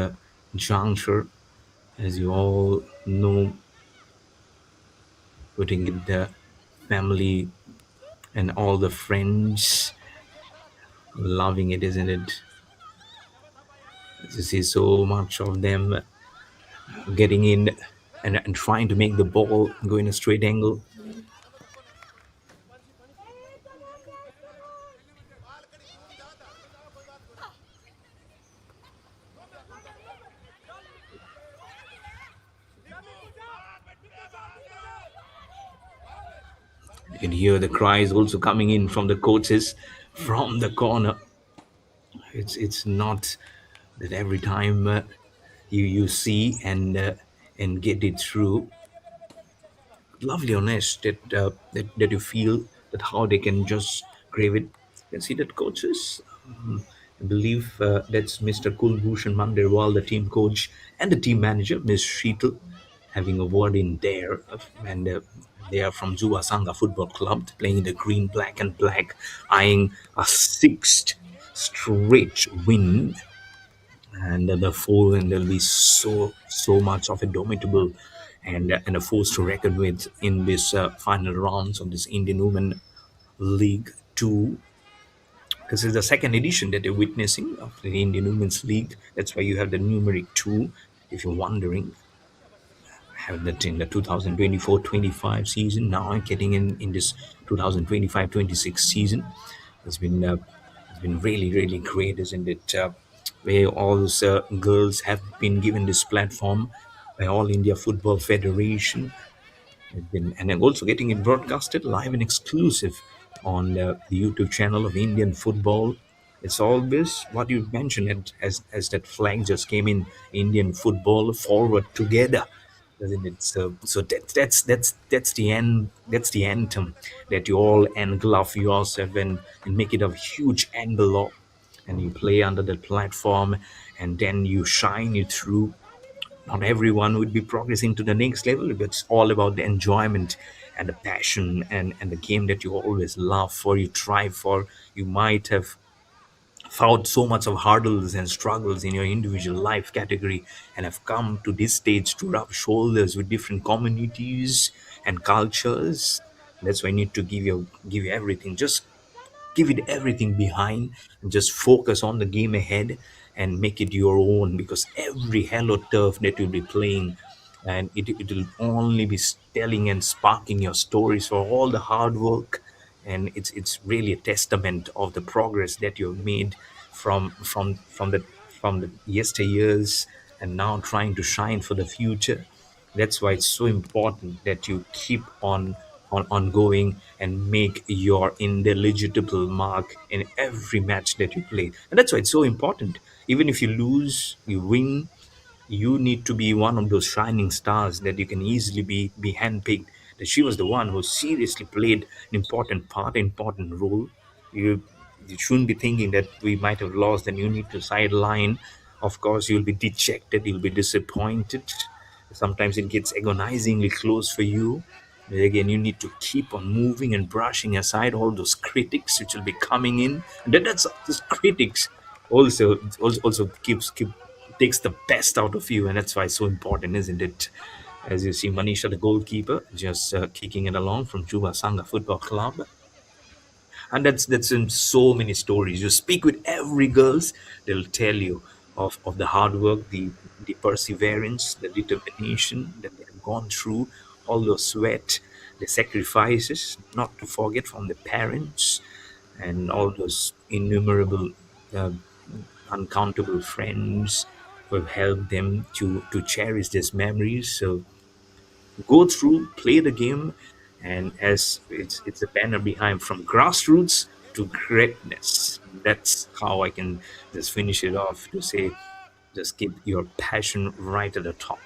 juncture, as you all know, putting it the family and all the friends loving it, isn't it? You see so much of them getting in and trying to make the ball go in a straight angle. You can hear the cries also coming in from the coaches from the corner. It's not that every time you see and get it through. Lovely honest that you feel that how they can just crave it. You can see that coaches, I believe that's Mr. Kulbhushan Mandirwal, the team coach, and the team manager, Ms. Sheetal, having a word in there. And they are from Juba Sangha Football Club, playing in the green, black, and black, eyeing a 6th straight win. And the four, and there'll be so much of a domitable and a force to reckon with in this final rounds of this Indian Women League 2. This is the second edition that you're witnessing of the Indian Women's League. That's why you have the numeric 2, if you're wondering. Have that in the 2024-25 season, now getting in this 2025-26 season. It's been really, really great, isn't it? where all those girls have been given this platform by All India Football Federation. It's been, and I'm also getting it broadcasted live and exclusive on the YouTube channel of Indian football. It's always what you mentioned as that flag just came in, Indian football forward together, doesn't it? So that's the end. That's the anthem that you all engulf yourself and make it a huge envelope, and you play under that platform, and then you shine it through. Not everyone would be progressing to the next level, but it's all about the enjoyment and the passion and the game that you always love for, you try for. You might have fought so much of hurdles and struggles in your individual life category and have come to this stage to rub shoulders with different communities and cultures. That's why I need to give you everything. Just give it everything behind and just focus on the game ahead and make it your own, because every hello turf that you'll be playing, and it will only be telling and sparking your stories for all the hard work. And it's really a testament of the progress that you've made from the yesteryears, and now trying to shine for the future. That's why it's so important that you keep on going and make your indeligible mark in every match that you play. And that's why it's so important. Even if you lose, you win, you need to be one of those shining stars that you can easily be handpicked. That she was the one who seriously played an important part, important role. You shouldn't be thinking that we might have lost and you need to sideline. Of course, you'll be dejected, you'll be disappointed. Sometimes it gets agonizingly close for you. But again, you need to keep on moving and brushing aside all those critics which will be coming in. And that's those critics also keep takes the best out of you, and that's why it's so important, isn't it? As you see, Manisha, the goalkeeper, just kicking it along from Juba Sangha Football Club. And that's in so many stories. You speak with every girls, they'll tell you of the hard work, the perseverance, the determination that they have gone through, all the sweat, the sacrifices, not to forget from the parents, and all those innumerable, uh, uncountable friends who have helped them to cherish these memories. So go through, play the game, and as it's a banner behind, from grassroots to greatness. That's how I can just finish it off to say, just keep your passion right at the top.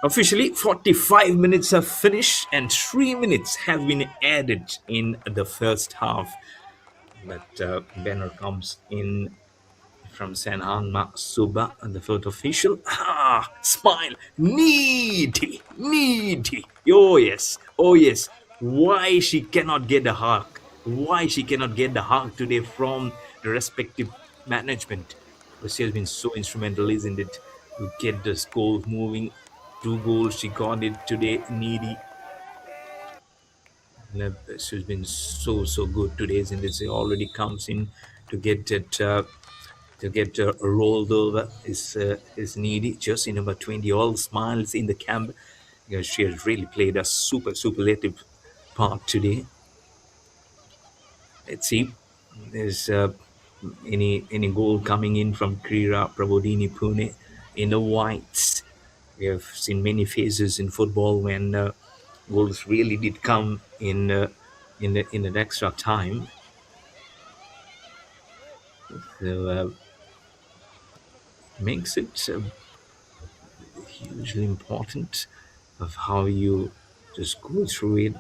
Officially, 45 minutes have finished and 3 minutes have been added in the first half. But banner comes in from Senhan Suba, the fourth official. Ah, smile. Needy. Oh yes. Why she cannot get the hug? Why she cannot get the hug today from the respective management? But she has been so instrumental, isn't it, to get this goal moving. 2 goals, she got it today. Needy. She's been so good today, isn't it? She already comes in to get it. To get rolled over is needy. Jersey number 20, all smiles in the camp, because she has really played a superlative part today. Let's see, there's any goal coming in from Krida Prabodini Pune in the whites. We have seen many phases in football when goals really did come in an extra time. So makes it hugely important of how you just go through it.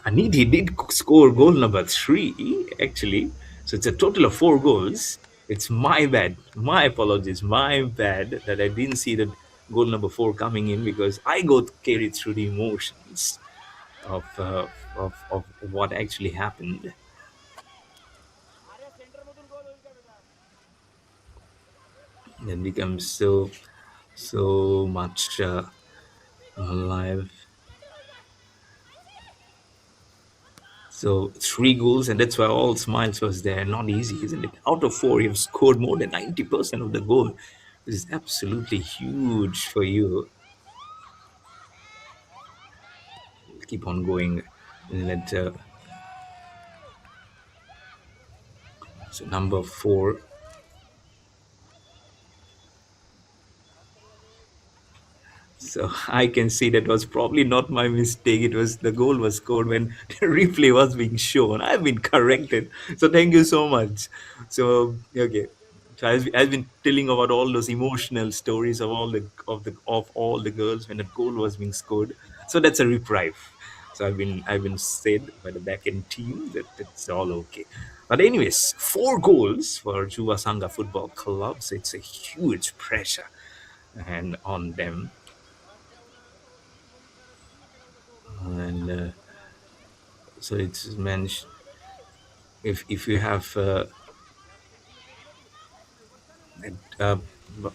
And he did score goal number 3, actually. So it's a total of 4 goals. It's my bad. My apologies. My bad that I didn't see the goal number 4 coming in, because I got carried through the emotions of what actually happened. It becomes so much alive. So 3 goals, and that's why all smiles was there. Not easy, isn't it? Out of 4, you've scored more than 90% of the goal. This is absolutely huge for you. Keep on going. Let so number 4. So I can see that was probably not my mistake. It was the goal was scored when the replay was being shown. I've been corrected. So thank you so much. So okay. So I've been telling about all those emotional stories of all the girls when the goal was being scored. So that's a reprieve. So I've been said by the back end team that it's all okay. But anyways, 4 goals for Juba Sangha Football Club. So it's a huge pressure and on them. And so it's mentioned if you have uh,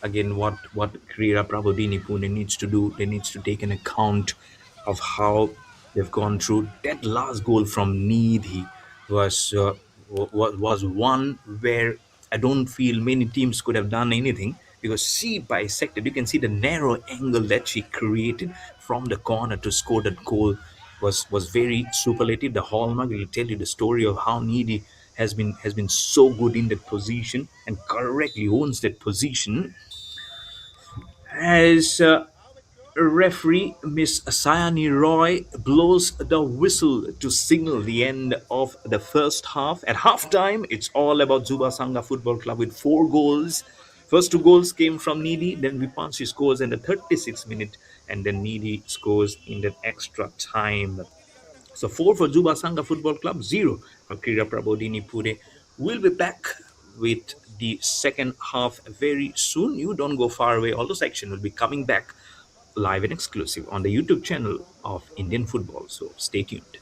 again what Krida Prabodini Pune needs to do. They needs to take an account of how they've gone through. That last goal from Needhi was was one where I don't feel many teams could have done anything, because she bisected. You can see the narrow angle that she created from the corner to score that goal was very superlative. The hallmark will tell you the story of how Needy has been so good in that position and correctly owns that position. As referee Miss Sayani Roy blows the whistle to signal the end of the first half. At halftime, it's all about Zuba Sangha Football Club with 4 goals. First 2 goals came from Needy, then Vipanshi scores in the 36th minute, and then Needy scores in that extra time. So 4 for Juba Sangha Football Club, 0 for Krida Prabodini Pune. We'll be back with the second half very soon. You don't go far away. All those action will be coming back live and exclusive on the YouTube channel of Indian Football. So stay tuned.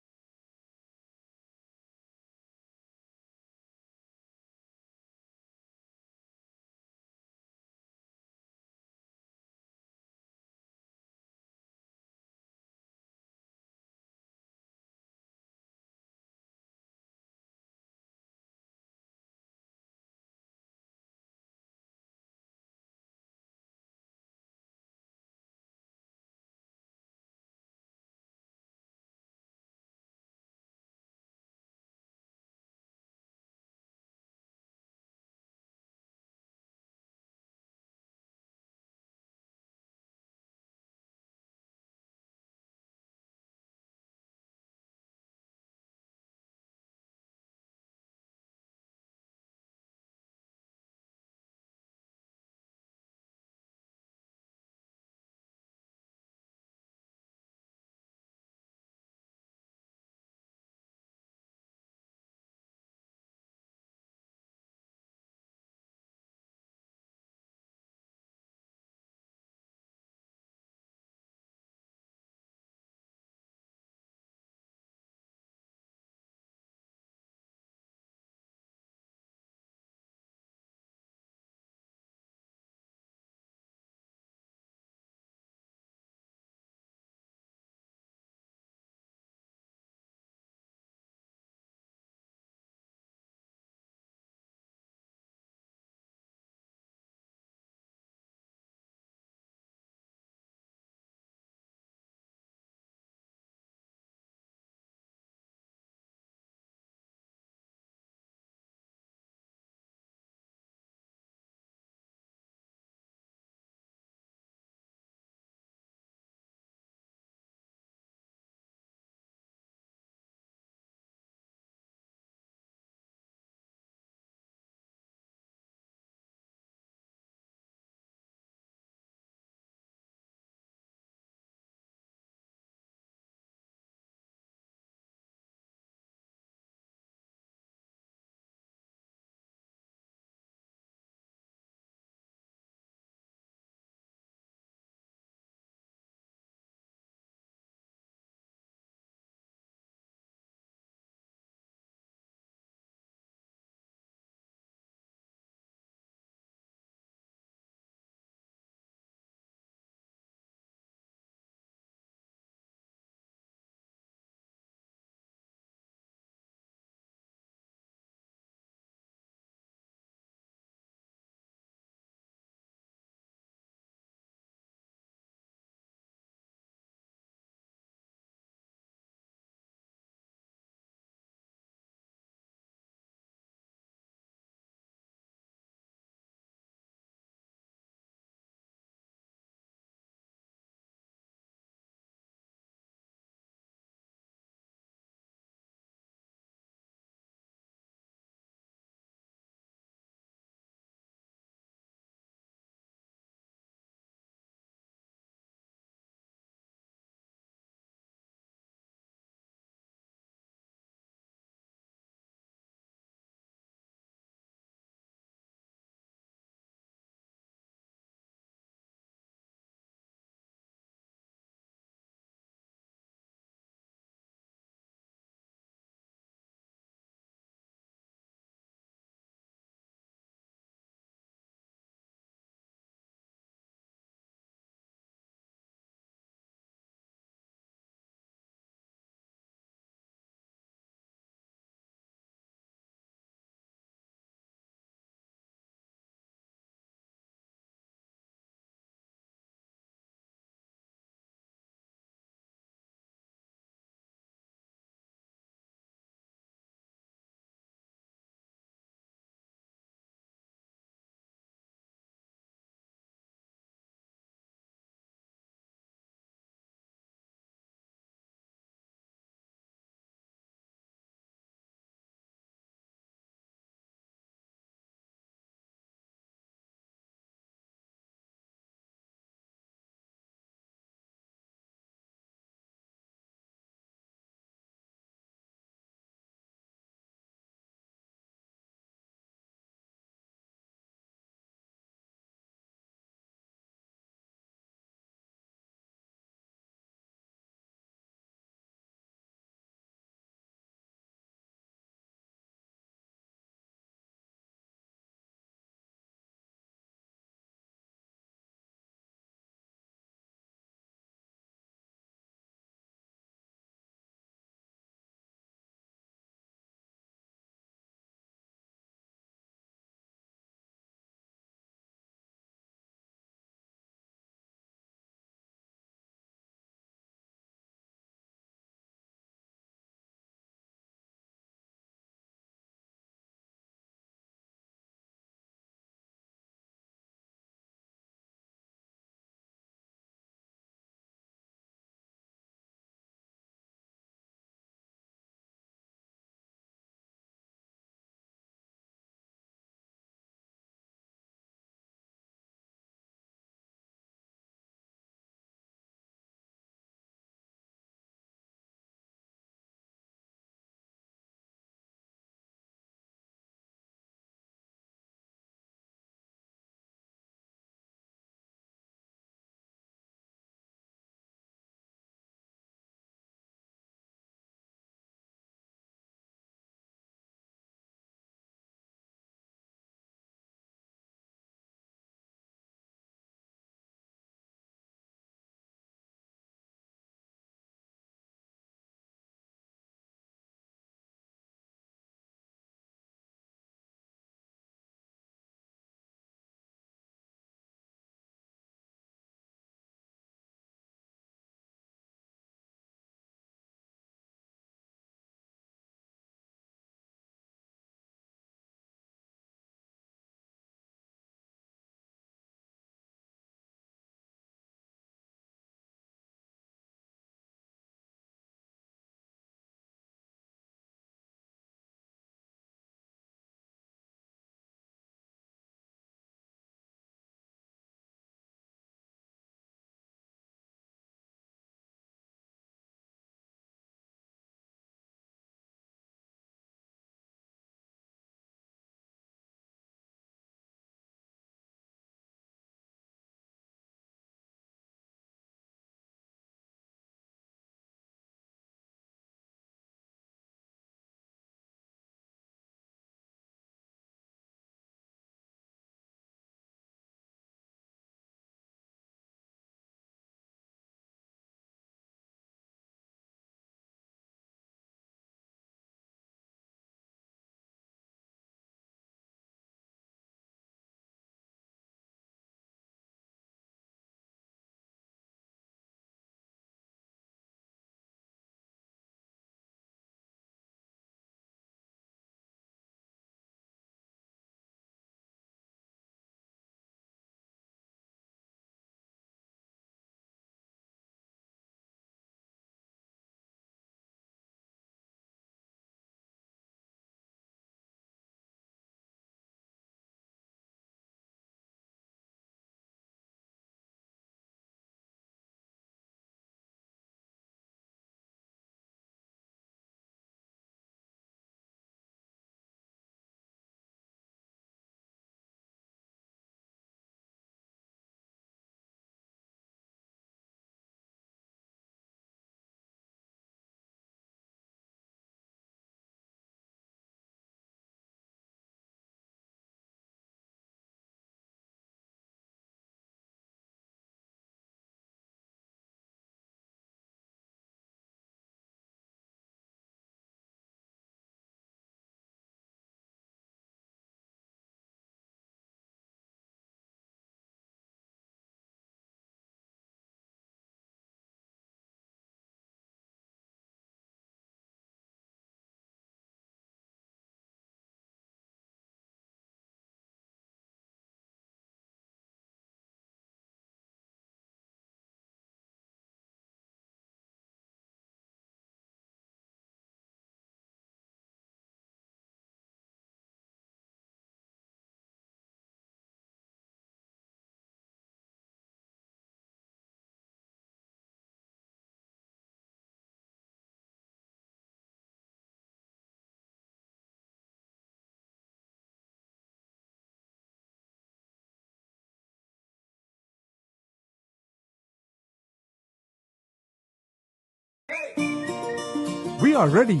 are ready.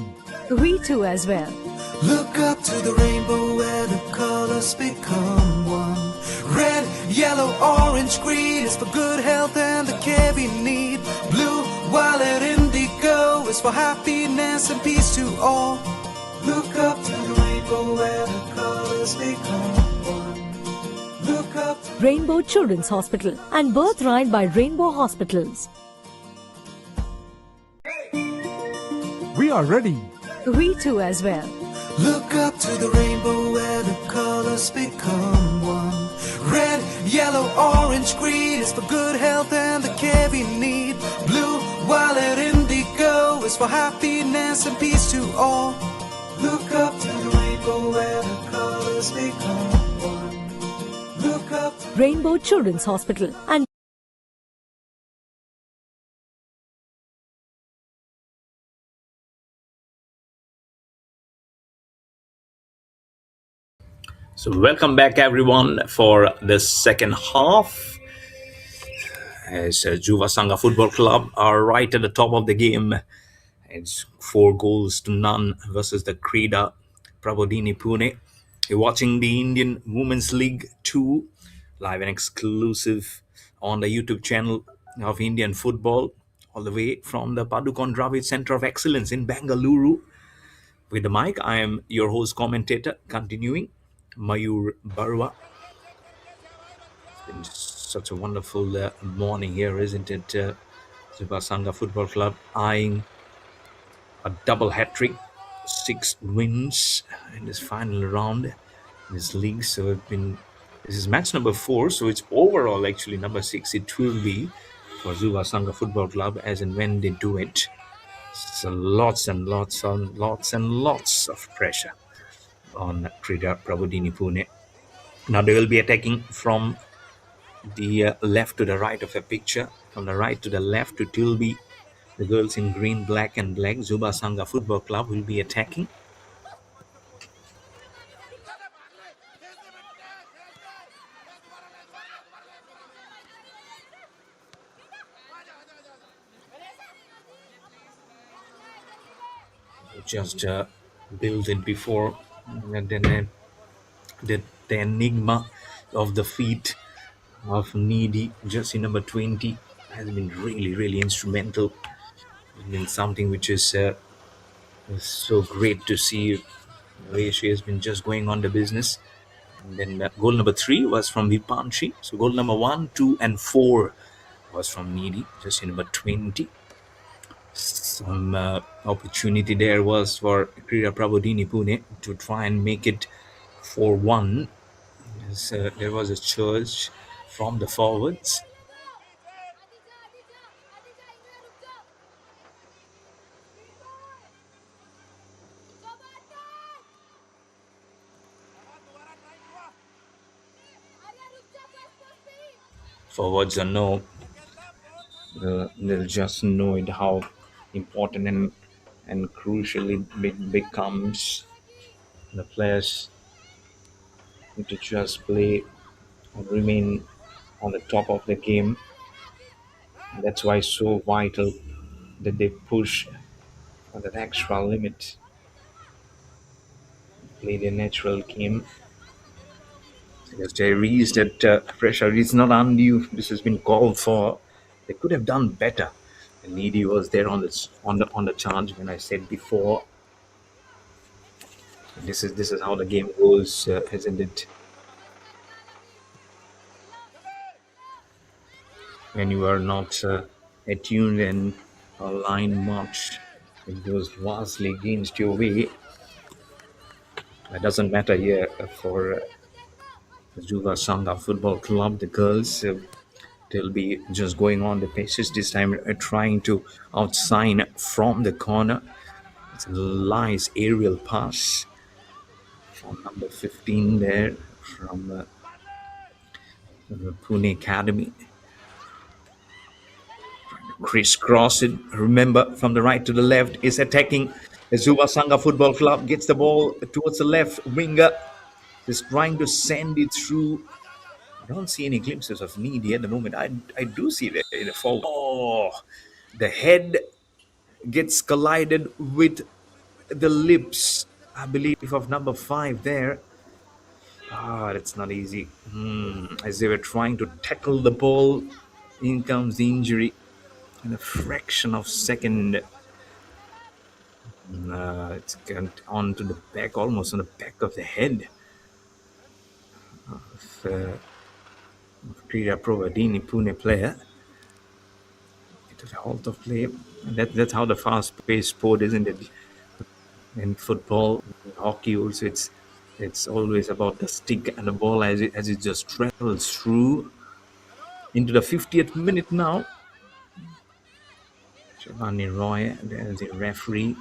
We too as well. Look up to the rainbow where the colors become one. Red, yellow, orange, green is for good health and the care we need. Blue, violet, indigo is for happiness and peace to all. Look up to the rainbow where the colors become one. Look up to Rainbow Children's Hospital and Birthright by Rainbow Hospitals. We are ready. We too as well. Look up to the rainbow where the colors become one. Red, yellow, orange, green is for good health and the care we need. Blue, violet, indigo is for happiness and peace to all. Look up to the rainbow where the colors become one. Look up to Rainbow Children's Hospital and So, welcome back, everyone, for the second half. As Juba Sangha Football Club are right at the top of the game. It's 4 goals to none versus the Krida Prabodini Pune. You're watching the Indian Women's League 2 live and exclusive on the YouTube channel of Indian football, all the way from the Padukon Dravid Center of Excellence in Bengaluru. With the mic, I am your host commentator, continuing Mayur Barwa. It's been such a wonderful morning here, isn't it? Juba Sangha Football Club eyeing a double hat trick, 6 wins in this final round in this league. So this is match number 4, so it's overall actually number 6. It will be for Juba Sangha Football Club as and when they do it. So lots and lots of pressure on Krida Prabodini Pune. Now they will be attacking from the left to the right of a picture, from the right to the left to Tilby. The girls in green, black and black, Juba Sangha Football Club, will be attacking. Just built it before, and then the enigma of the feet of Needy, jersey number 20, has been really instrumental in something which is so great to see the way she has been just going on the business. And then goal number 3 was from Vipanshi. So goal number 1, 2 and 4 was from Needy, jersey number 20. Some opportunity there was for Krida Prabodini Pune to try and make it 4-1. There was a charge from the forwards. Forwards are no, they'll just know it how important and crucial it becomes. The players need to just play and remain on the top of the game. That's why it's so vital that they push on that extra limit, play their natural game. Because they reached that pressure is not undue. This has been called for. They could have done better. And Needy was there on the charge when I said before. This is how the game goes, isn't it? When you are not attuned and aligned much, it goes vastly against your way. It doesn't matter here for the Juba Sangha Football Club. The girls, they'll be just going on the paces this time, trying to outsign from the corner. It's a nice aerial pass from number 15 there from the Pune Academy. Crisscross it. Remember, from the right to the left is attacking. The Juba Sangha Football Club gets the ball towards the left winger. Is trying to send it through. I don't see any glimpses of Needy at the moment. I do see the forward. Oh, the head gets collided with the lips, I believe, of number 5 there. That's not easy. As they were trying to tackle the ball, in comes the injury in a fraction of second. It's gone on to the back, almost on the back of the head of Krida Prabodini Pune player. It was a halt of play. And that's how the fast-paced sport, isn't it? In football, in hockey also, it's always about the stick and the ball as it just travels through into the 50th minute now. Giovanni Roy, there's the referee.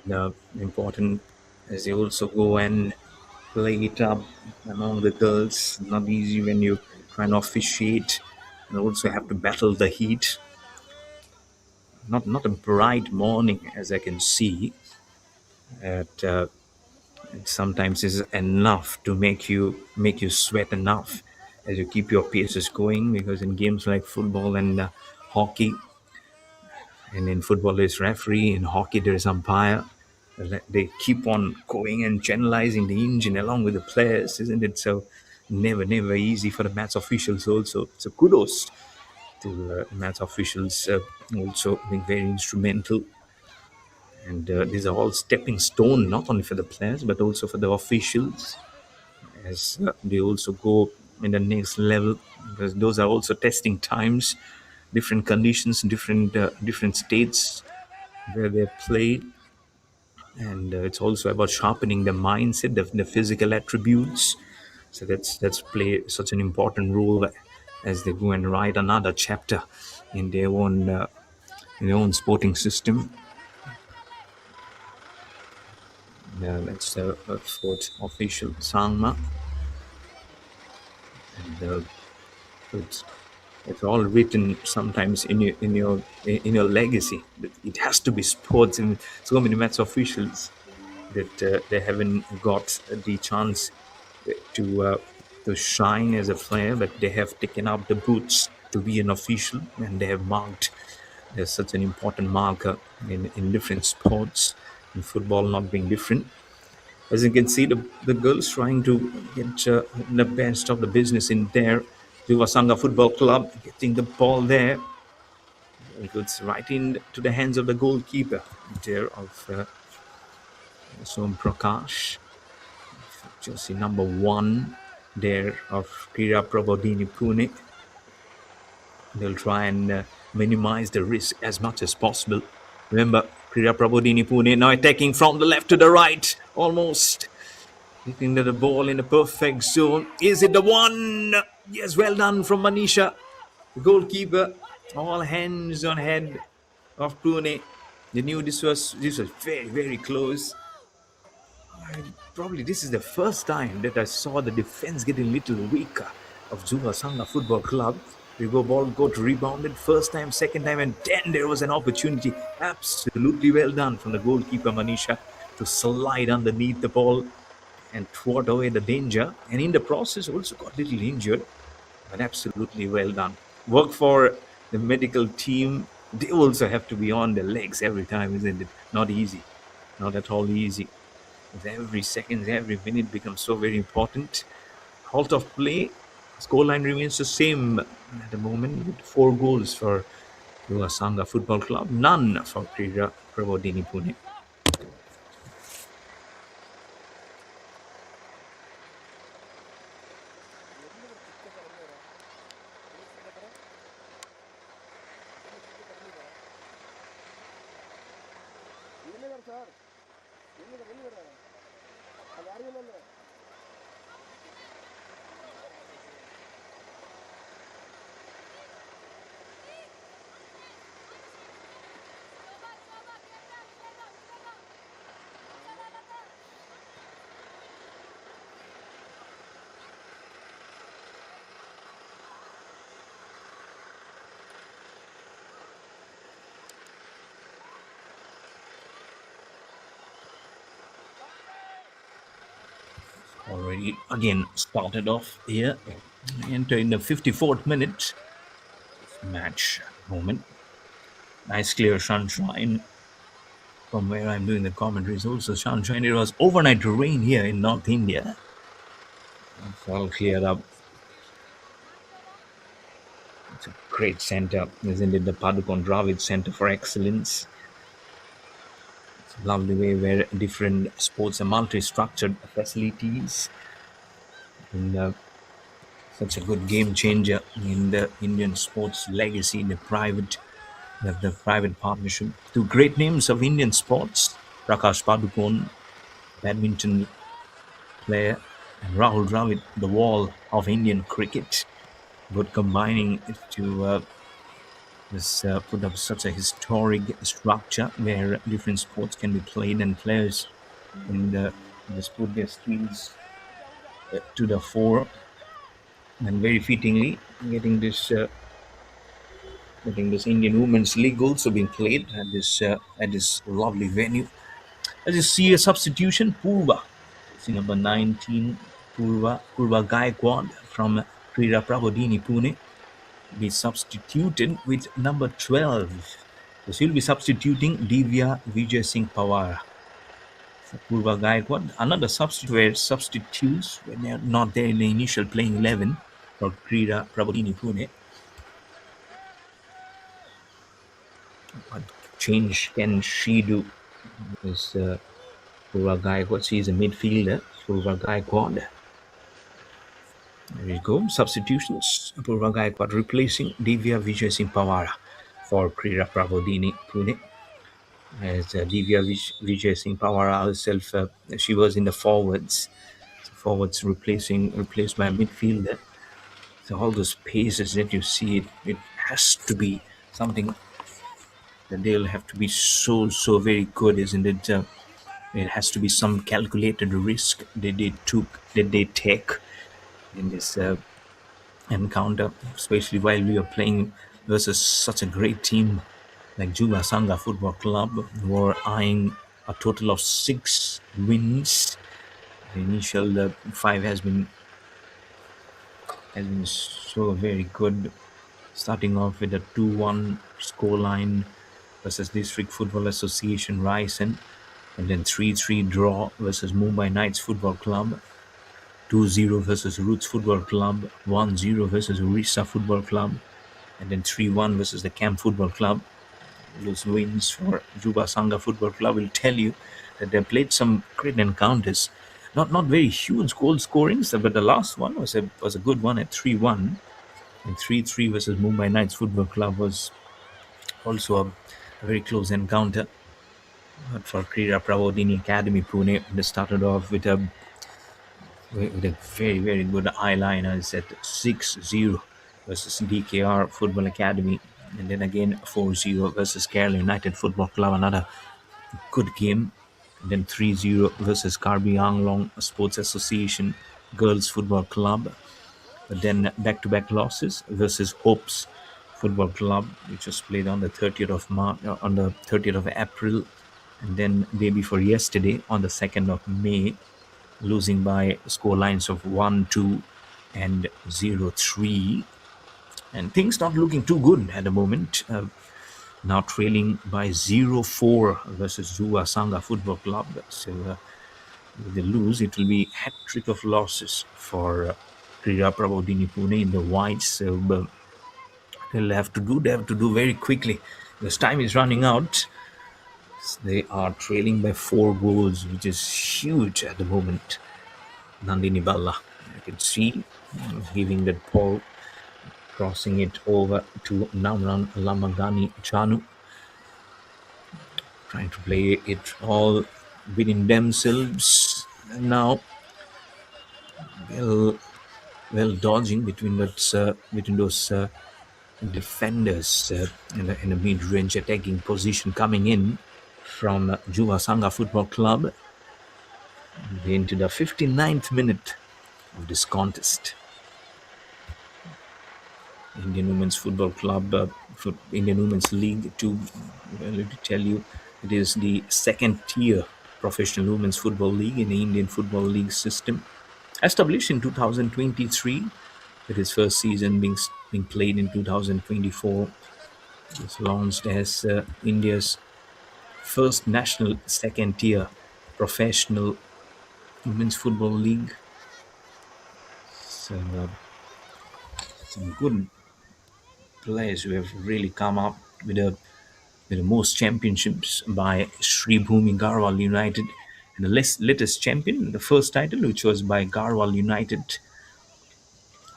The important as they also go and play it up among the girls. Not easy when you try and officiate and also have to battle the heat. Not a bright morning as I can see. It sometimes is enough to make you sweat enough as you keep your paces going, because in games like football and hockey, and in football there's referee, in hockey there's umpire. They keep on going and channelizing the engine along with the players, isn't it? So never easy for the match officials also. So kudos to match officials, also being very instrumental. And these are all stepping stone, not only for the players but also for the officials, as they also go in the next level, because those are also testing times, different conditions, different states where they play. And it's also about sharpening the mindset, the physical attributes. So that's play such an important role as they go and write another chapter in their own sporting system. That's the fourth official Sangma, and it's all written sometimes in your legacy. It has to be sports, and so many match officials that they haven't got the chance to shine as a player, but they have taken up the boots to be an official, and they have marked. There's such an important marker in different sports, in football not being different. As you can see, the girls trying to get the best of the business in there. Juba Sangha Football Club getting the ball there. It was right into the hands of the goalkeeper there of Som Prakash. Jersey number 1 there of Krida Prabodini Pune. They'll try and minimize the risk as much as possible. Remember, Krida Prabodini Pune now attacking from the left to the right, almost hitting the ball in a perfect zone. Is it the one? Yes, well done from Manisha, the goalkeeper. All hands on head of Pune. They knew this was very, very close. Probably this is the first time that I saw the defense getting a little weaker of Juba Sangha Football Club. The ball got rebounded first time, second time, and then there was an opportunity. Absolutely well done from the goalkeeper Manisha to slide underneath the ball and thwart away the danger. And in the process also got a little injured, but absolutely well done. Work for the medical team. They also have to be on their legs every time, isn't it? Not easy. Not at all easy. Every second, every minute becomes so very important. Halt of play. Scoreline remains the same at the moment, with 4 goals for Juba Sangha Football Club, none for Krida Prabodini Pune. Already again started off here. Enter in the 54th minute match moment. Nice clear sunshine from where I'm doing the commentaries. Also sunshine. It was overnight rain here in North India. It's all cleared up. It's a great center, isn't it? The Padukone Dravid Center for Excellence. It's a lovely way where different sports and multi-structured facilities and such a good game changer in the Indian sports legacy, the private partnership. Two great names of Indian sports: Prakash Padukone, badminton player, and Rahul Dravid, the wall of Indian cricket. Both combining it to put up such a historic structure where different sports can be played and players in the sport their skills to the fore, and very fittingly getting this Indian Women's League also being played at this lovely venue. As you see a substitution, Purva, see number 19, Purva Gaikwad from Krida Prabodini Pune, be substituted with number 12. So she'll be substituting Divya Vijay Singh Pawar. So Purva Gaikwad, another substitutes when they're not there in the initial playing 11 for Krida Prabodini Pune. What change can she do? Is Purva Gaikwad, she is a midfielder. Purva Gaikwad. There you go. Substitutions. Purva Gaikwad replacing Divya Vijay Singh Pawara for Krida Prabodini Pune. As Divya Vijay Singh Pawara herself, she was in the forwards. So forwards replaced by a midfielder. So all those paces that you see, it has to be something that they'll have to be so very good, isn't it? It has to be some calculated risk that they take in this encounter, especially while we are playing versus such a great team like Juba Sangha Football Club, who are eyeing a total of 6 wins. The initial 5 has been so very good, starting off with a 2-1 scoreline versus District Football Association Raisen, and then 3-3 draw versus Mumbai Knights Football Club, 2-0 versus Roots Football Club, 1-0 versus Orissa Football Club, and then 3-1 versus the Camp Football Club. Those wins for Juba Sangha Football Club will tell you that they played some great encounters. Not very huge goal scorings, but the last one was a good one at 3-1, and 3-3 versus Mumbai Knights Football Club was also a very close encounter. But for Krida Prabodhini Academy Pune, they started off with a very, very good eyeliners at 6-0 versus DKR Football Academy, and then again 4-0 versus Kerala United Football Club, another good game. And then 3-0 versus Karbi Anglong Sports Association Girls Football Club. But then back-to-back losses versus Hopes Football Club, which was played on the 30th of April, and then day before yesterday on the 2nd of May, losing by score lines of 1-2 and 0-3. And things not looking too good at the moment. Now trailing by 0-4 versus Juba Sangha Football Club. So if they lose, it will be hat-trick of losses for Krida Prabodini Pune in the whites. So they have to do very quickly because time is running out. They are trailing by 4 goals, which is huge at the moment. Nandini Balla, you can see, giving that ball, crossing it over to Namran Lamagani Chanu, trying to play it all within themselves. And now, well dodging between those defenders in a mid-range attacking position coming in from Juba Sangha Football Club into the 59th minute of this contest. Indian Women's Football Club, Indian Women's League 2, well, let me tell you, it is the second tier professional women's football league in the Indian Football League system. Established in 2023, with its first season being played in 2024. was launched as India's first national second-tier professional women's football league. So, some good players who have really come up with the most championships by Sri Bhumi Garwal United, and the latest champion, the first title, which was by Garwal United.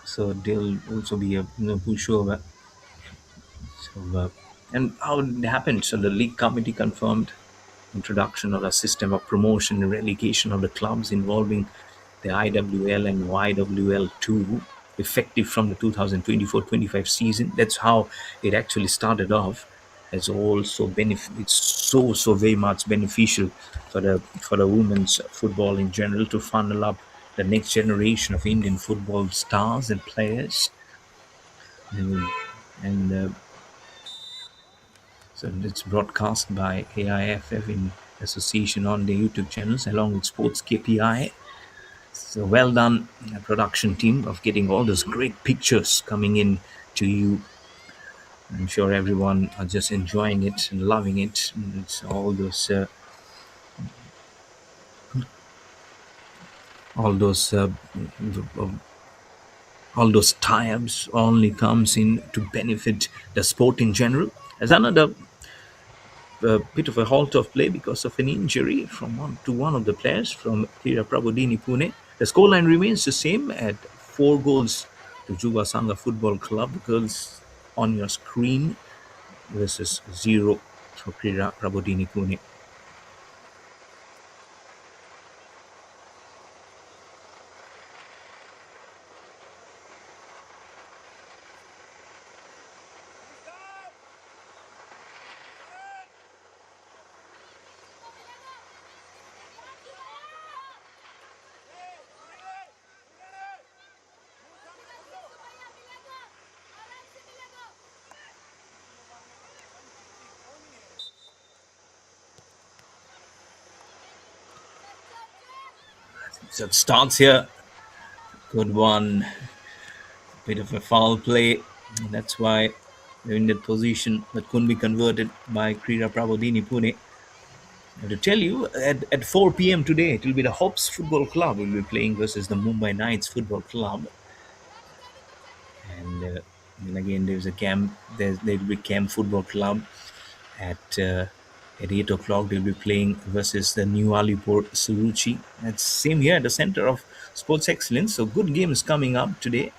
So they'll also be a pushover. So, and how it happened? So the league committee confirmed introduction of a system of promotion and relegation of the clubs involving the IWL and YWL2 effective from the 2024-25 season. That's how it actually started off. It's also it's so very much beneficial for the women's football in general to funnel up the next generation of Indian football stars and players. And so it's broadcast by AIFF in association on the YouTube channels along with Sports KPI. So well done, production team, of getting all those great pictures coming in to you. I'm sure everyone are just enjoying it and loving it. And it's all those tie-ups only comes in to benefit the sport in general. As another bit of a halt of play because of an injury from one of the players from Krida Prabodini Pune. The scoreline remains the same at 4 goals to Juba Sangha Football Club. Girls on your screen versus 0 for Krida Prabodini Pune. So it starts here. Good one. Bit of a foul play. And that's why they're in that position that couldn't be converted by Krida Prabodhini Pune. I have to tell you, at 4 p.m. today, it will be the Hops Football Club will be playing versus the Mumbai Knights Football Club. And then again, there's a camp. There will be Camp Football Club at 8 o'clock. They'll be playing versus the New Alipur Suruchi. That's same here at the center of sports excellence. So good games coming up today.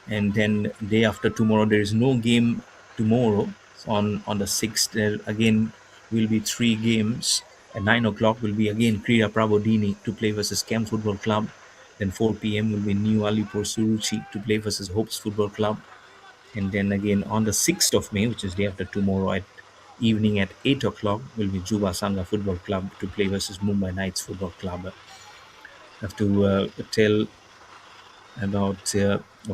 And then day after tomorrow, there is no game tomorrow. So on the 6th, there again will be 3 games. At 9 o'clock will be again Krida Prabodini to play versus Camp Football Club. Then 4 p.m. will be New Alipur Suruchi to play versus Hopes Football Club. And then again on the 6th of May, which is day after tomorrow, at evening at 8 o'clock will be Juba Sangha Football Club to play versus Mumbai Knights Football Club. I have to tell about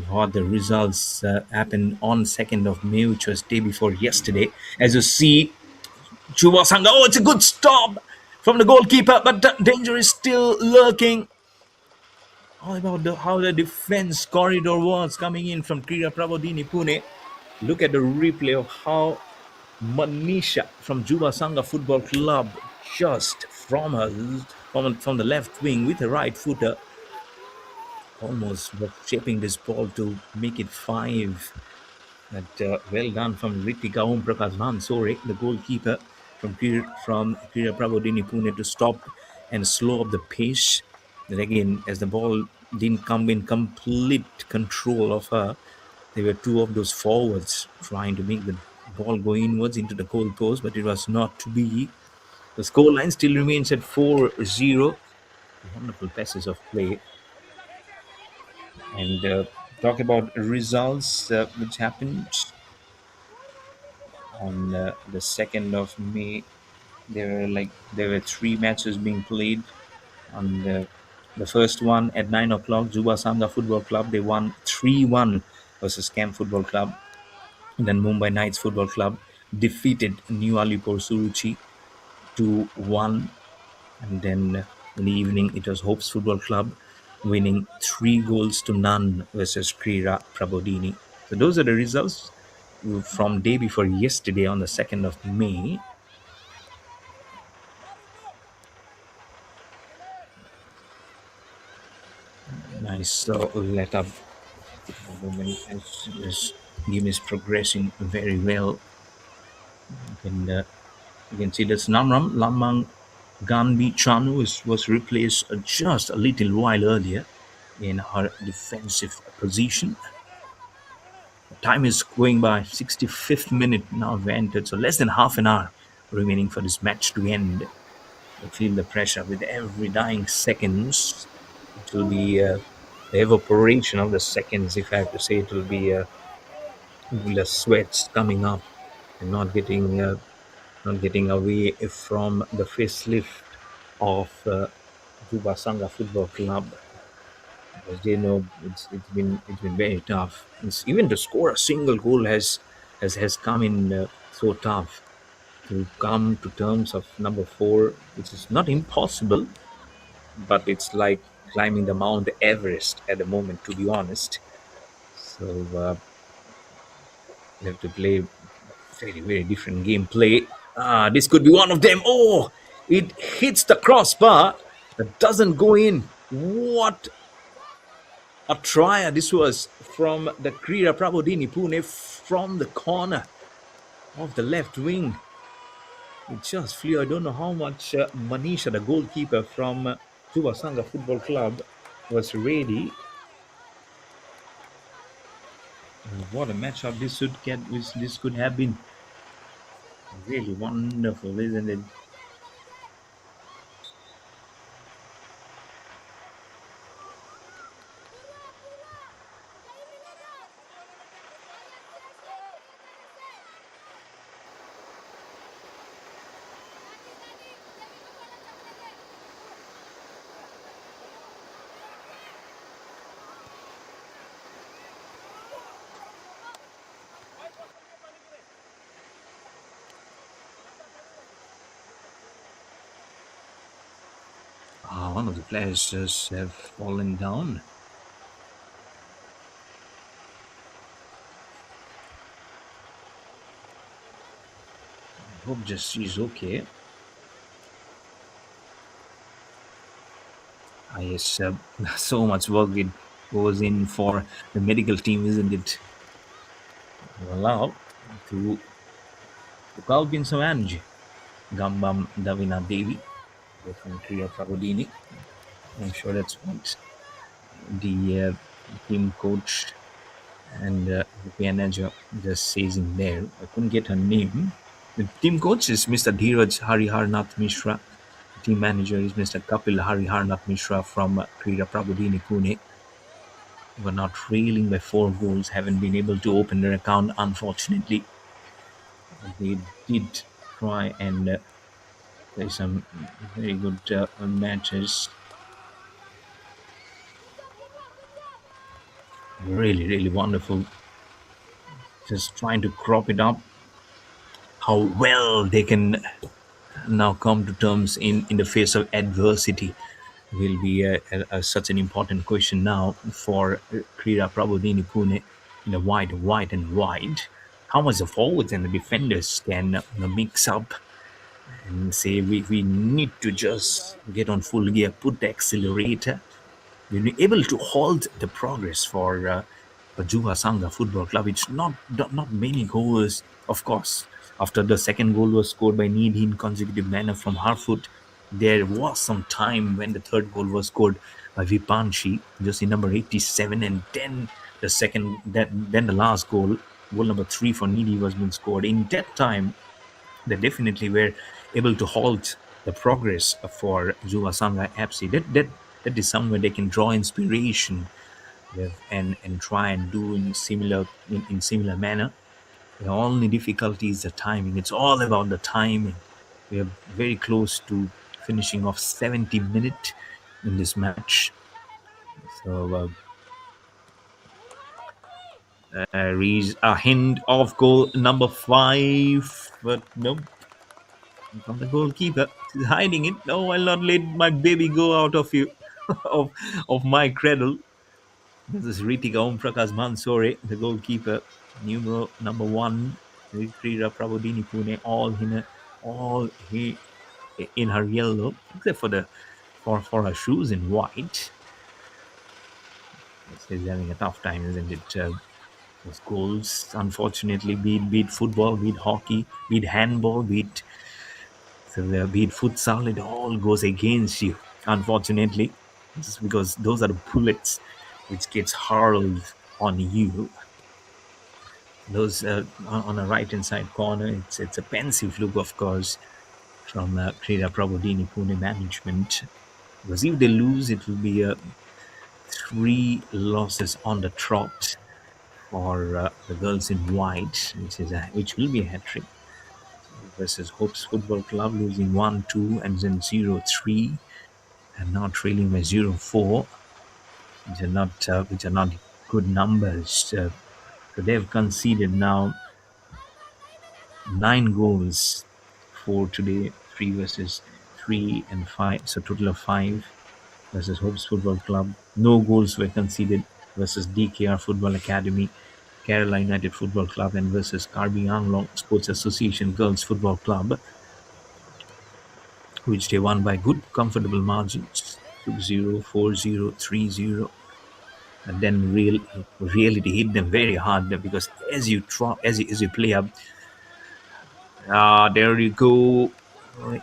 what the results happened on 2nd of May, which was day before yesterday. As you see, Juba Sangha, it's a good stop from the goalkeeper, but the danger is still lurking. All about how the defense corridor was coming in from Krida Prabodini Pune. Look at the replay of how Manisha from Juba Sangha Football Club just from the left wing with a right footer almost was shaping this ball to make it 5. But well done from Ritika Om Prakash Vansore, the goalkeeper from Krida Prabodini Pune, to stop and slow up the pace. Then again, as the ball didn't come in complete control of her, there were 2 of those forwards trying to make the ball go inwards into the goal post, but it was not to be. The scoreline still remains at 4-0. Wonderful passes of play. And talk about results which happened on the 2nd of May. There were 3 matches being played. On the first one at 9 o'clock, Juba Sangha Football Club, they won 3-1 versus Camp Football Club. And then Mumbai Knights Football Club defeated New Alipur Suruchi 2-1. And then in the evening, it was Hopes Football Club winning 3 goals to none versus Krida Prabodini. So those are the results. from day before yesterday on the 2nd of May. Nice let up movement as this game is progressing very well. And you can see that's Namram Lamang Ganbi Chanu was replaced just a little while earlier in her defensive position. Time is going by, 65th minute now we entered, so less than half an hour remaining for this match to end. I feel the pressure with every dying seconds. It will be the evaporation of the seconds, if I have to say. It will be the sweats coming up and not getting away from the facelift of Juba Sangha Football Club. As they know, it's been very tough. Even to score a single goal has come in so tough. To come to terms of number 4, which is not impossible, but it's like climbing the Mount Everest at the moment, to be honest. So we have to play very, very different gameplay. This could be one of them. Oh, it hits the crossbar, but doesn't go in. What a try this was from the Krida Prabodini Pune from the corner of the left wing. It just flew. I don't know how much Manisha, the goalkeeper from Juba Sangha Football Club, was ready. What a matchup this could have been. Really wonderful, isn't it? One of the players just have fallen down. I hope just she's okay. Yes, so much work it goes in for the medical team, isn't it? Allowed to Kalbin Savanj, Gambam Davina Devi, from Krida Prabodini. I'm sure that's what the team coach and the manager just says in there. I couldn't get her name. The team coach is Mr. Dheeraj Hariharnath Mishra. The team manager is Mr. Kapil Hariharnath Mishra from Krida Prabodini Pune. Were not trailing by 4 goals, haven't been able to open their account, unfortunately. They did try and play some very good matches. Really, really wonderful. Just trying to crop it up. How well they can now come to terms in the face of adversity will be such an important question now for Krida Prabodhini Pune in the wide and wide. How much the forwards and the defenders can mix up and say we need to just get on full gear, put the accelerator. We'll be able to halt the progress for Juba Sangha Football Club. It's not many goals, of course. After the second goal was scored by Needhi in consecutive manner from Harfoot, there was some time when the third goal was scored by Vipanshi, just in number 87, and then then the last goal number 3 for Needhi was being scored. In that time, they definitely were able to halt the progress for Juba Sangha FC. That is somewhere they can draw inspiration with and try and do in similar manner. The only difficulty is the timing. It's all about the timing. We are very close to finishing off 70 minutes in this match. So reach a hint of goal number 5, but nope. From the goalkeeper, he's hiding it. No, I'll not let my baby go out of you, of my cradle. This is Ritika Om Prakash Mansoore, the goalkeeper. number one, Krida Prabodini Pune, in her yellow, except for her shoes in white. She's having a tough time, isn't it? Those goals, unfortunately, be it football, be it hockey, be it handball, be it futsal, it all goes against you. Unfortunately, just because those are the bullets which gets hurled on you. Those on the right hand side corner, it's a pensive look, of course, from Krida Prabodini Pune management. Because if they lose, it will be 3 losses on the trot for the girls in white, which will be a hat trick. Versus Hopes Football Club losing 1-2 and then 0-3, and now trailing by 0-4, which are not good numbers. So they've conceded now 9 goals for today, 3 versus 3 and 5, so total of 5 versus Hopes Football Club. No goals were conceded versus DKR Football Academy, Kerala United Football Club, and versus Karbi Anglong Sports Association Girls Football Club, which they won by good, comfortable margins, 2-0, 4-0, 3-0. And then reality hit them very hard because as you play up, there you go.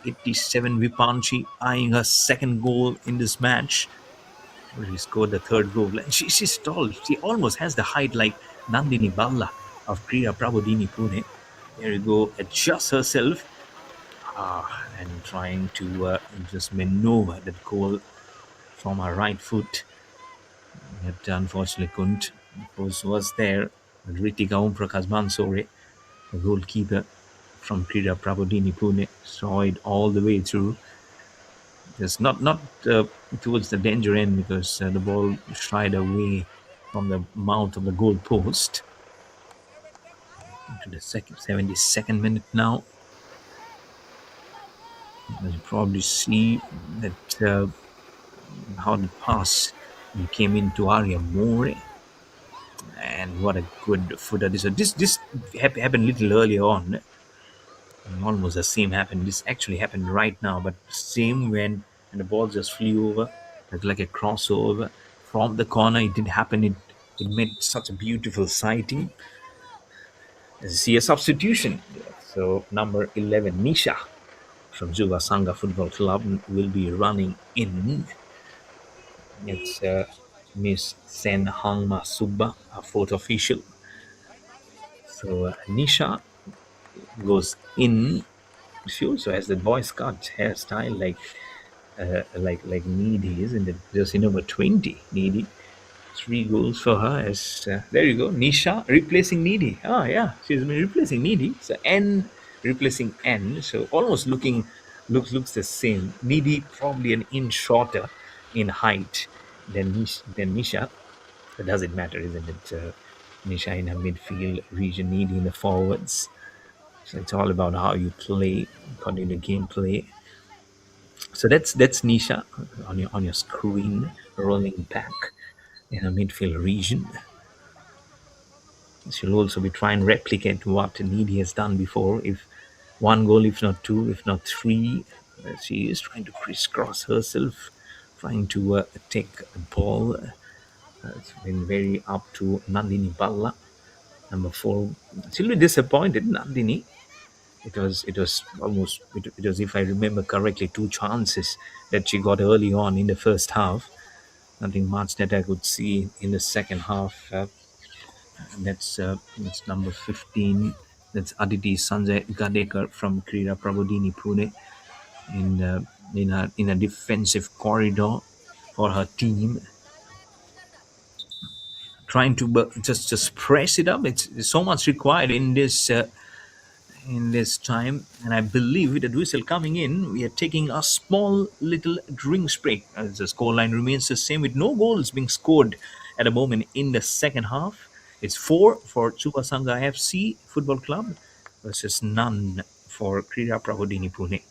87 Vipanchi eyeing her second goal in this match. She scored the third goal. And she's tall. She almost has the height like Nandini Balla of Krida Prabodini Pune. There you go. Adjusts herself and trying to just maneuver that goal from her right foot. But unfortunately couldn't. Of course, was there Ritika Omprakash Bansore, the goalkeeper from Krida Prabodini Pune, saw it all the way through. Just not towards the danger end because the ball shied away from the mouth of the goal post. Into the 72nd minute now. As you probably see that how the pass came into Arya More. And what a good footer this. This happened a little earlier on. Almost the same happened. This actually happened right now, but same when and the ball just flew over like a crossover from the corner. It did happen. It made such a beautiful sighting. See a substitution. So number 11 Nisha from Juba Sangha Football Club will be running in. It's Miss Sen Hangma Subba, a fourth official. So Nisha goes in. She also has the Boy Scout hairstyle like Needy, isn't it? Jersey number 20, Needy. 3 goals for her. As there you go, Nisha replacing Needy. Ah, yeah, she's been replacing Needy. So N replacing N. So almost looks the same. Needy probably an inch shorter in height than Nisha. But does it matter, isn't it? Nisha in her midfield region, Needy in the forwards. So it's all about how you play, according to gameplay. So that's Nisha on your screen, rolling back in a midfield region. She'll also be trying to replicate what Needy has done before. If 1 goal, if not 2, if not 3, she is trying to crisscross herself, trying to take the ball. It's been very up to Nandini Balla, number 4. She'll be disappointed, Nandini. It was almost, it was, if I remember correctly, 2 chances that she got early on in the first half. Nothing much that I could see in the second half. That's number 15. That's Aditi Sanjay Gadekar from Krida Prabodini Pune in a defensive corridor for her team, trying to just press it up. It's so much required in this time, and I believe with the whistle coming in, we are taking a small little drinks break as the scoreline remains the same with no goals being scored at the moment in the second half. It's 4 for Juba Sangha FC Football Club versus none for Krida Prabodini Pune.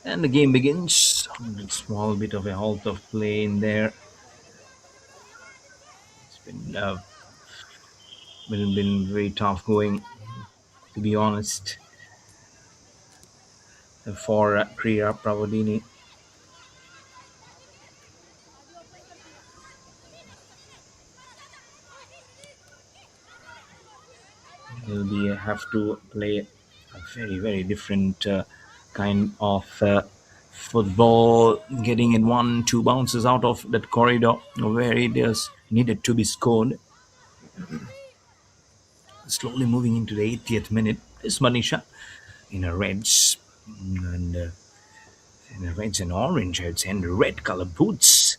And the game begins. A small bit of a halt of play in there. It's been very tough going, to be honest, for Krida Prabodini. Will be have to play a very different kind of football, getting in 1-2 bounces out of that corridor where it is needed to be scored. Slowly moving into the 80th minute is Manisha in a reds and reds and orange, I'd say, and red color boots.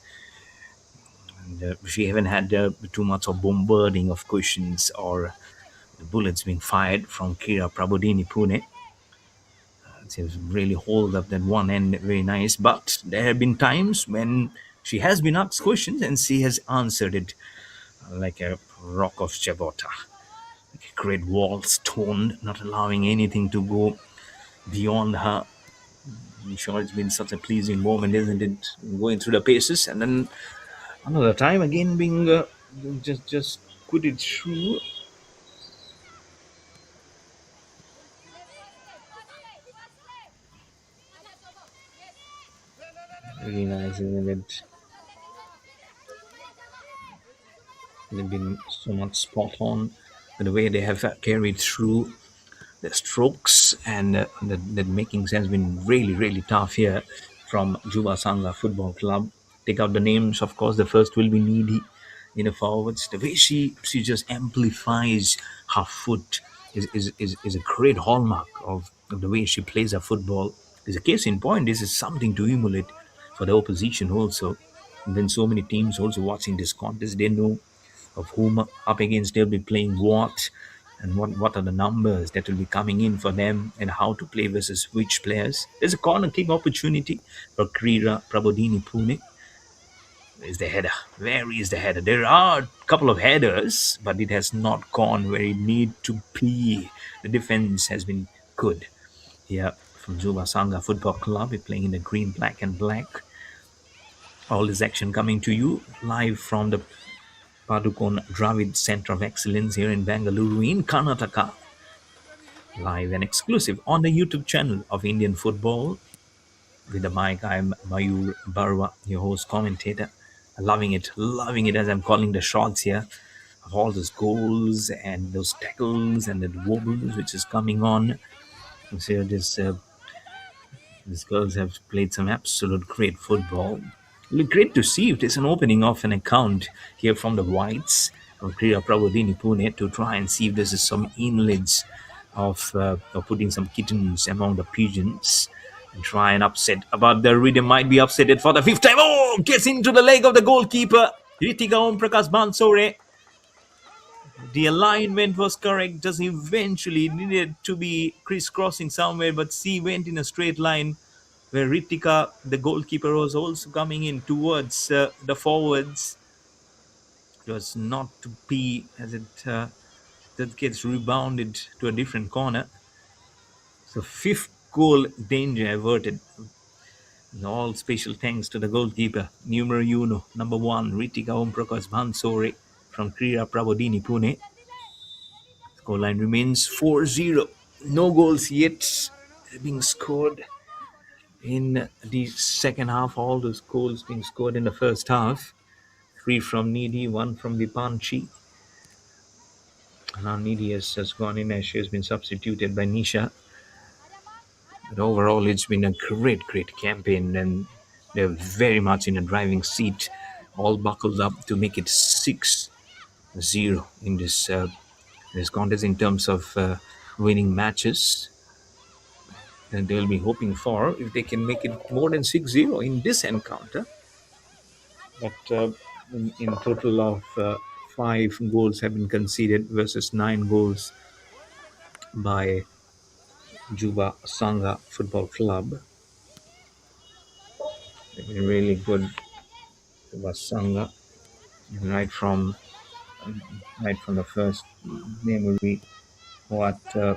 And she haven't had too much of bombarding of questions or the bullets being fired from Krida Prabodini Pune. She's really hold up that one end very nice. But there have been times when she has been asked questions and she has answered it like a rock of Gibraltar, like a great wall stone, not allowing anything to go beyond her. I'm sure it's been such a pleasing moment, isn't it? Going through the paces and then another time again being just put it through. Really nice, isn't it? They've been so much spot on the way they have carried through the strokes, and the makings has been really tough here from Juba Sangha Football Club. Take out the names, of course. The first will be Needy in the forwards. The way she just amplifies her foot is a great hallmark of the way she plays her football. Is a case in point. This is something to emulate for the opposition also. And then so many teams also watching this contest, they know of whom up against they'll be playing what, and what are the numbers that will be coming in for them and how to play versus which players. There's a corner kick opportunity for Krida Prabodini Pune. Where's the header? Where is the header? There are a couple of headers, but it has not gone where it need to be. The defense has been good here from Juba Sangha Football Club. We're playing in the green, black and black. All this action coming to you live from the Padukone Dravid Center of Excellence here in Bengaluru in Karnataka. Live and exclusive on the YouTube channel of Indian Football. With the mic, I'm Mayur Barwa, your host commentator. Loving it as I'm calling the shots here of all those goals and those tackles and the wobbles which is coming on. So these girls have played some absolute great football. It'll be great to see if there's an opening of an account here from the Whites of Krida Prabodini Pune to try and see if there's some inlets of putting some kittens among the pigeons and try and upset. But the reader might be upset for the fifth time. Oh, gets into the leg of the goalkeeper, Ritika Om Prakash Bansore. The alignment was correct, just eventually needed to be crisscrossing somewhere, but she went in a straight line where Ritika, the goalkeeper, was also coming in towards the forwards. It was not to be as it that gets rebounded to a different corner. So fifth goal danger averted. And all special thanks to the goalkeeper, numero uno, number one, Ritika Om Prakash Bansore from Krida Prabodini Pune. Scoreline remains 4-0. No goals yet being scored in the second half. All those goals being scored in the first half. 3 from Needy, 1 from Vipanchi. Now Needy has just gone in as she has been substituted by Nisha. But overall, it's been a great campaign, and they're very much in a driving seat, all buckled up to make it 6-0 in this contest in terms of winning matches. And they'll be hoping for if they can make it more than 6-0 in this encounter. But in total of 5 goals have been conceded versus 9 goals by Juba Sangha Football Club. They've been really good, Juba Sangha, right from the first memory. What the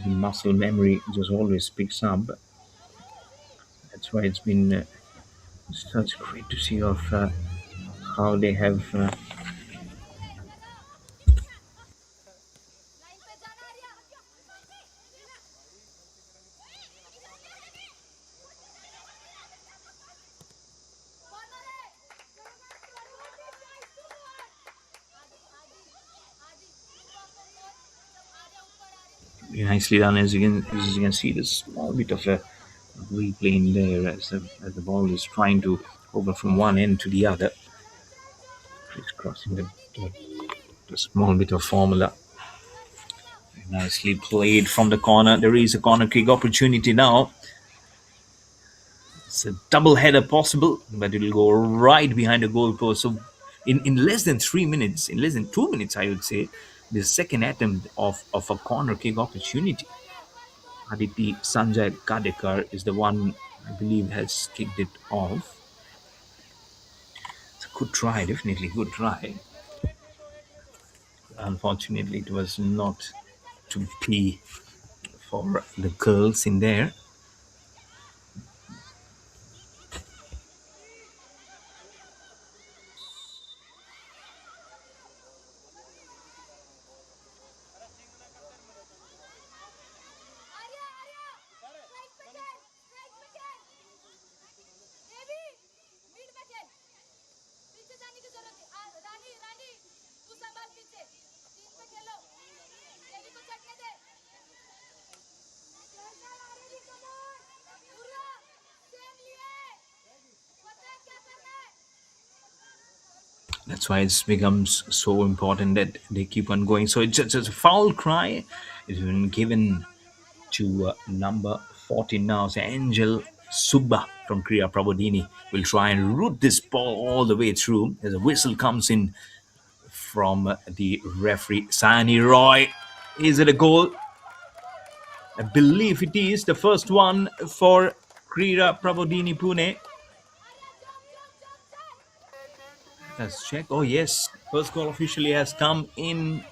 muscle memory just always picks up. That's why it's been such great to see of how they have nicely done. As you can see, there's a small bit of a replay in there as the ball is trying to over from one end to the other, crisscrossing the small bit of formula. Nicely played from the corner. There is a corner kick opportunity now. It's a double header possible, but it will go right behind the goalpost. So in less than 3 minutes, in less than 2 minutes, I would say, the second attempt of a corner kick opportunity. Aditi Sanjay Kadekar is the one I believe has kicked it off. It's a good try, definitely good try. Unfortunately, it was not to be for the girls in there. That's why it becomes so important that they keep on going. So it's just a foul cry. It's been given to number 14 now. So Angel Subba from Krida Prabodini will try and root this ball all the way through as a whistle comes in from the referee, Sani Roy. Is it a goal? I believe it is the first one for Krida Prabodini Pune. Let's check. Oh, yes. First goal officially has come in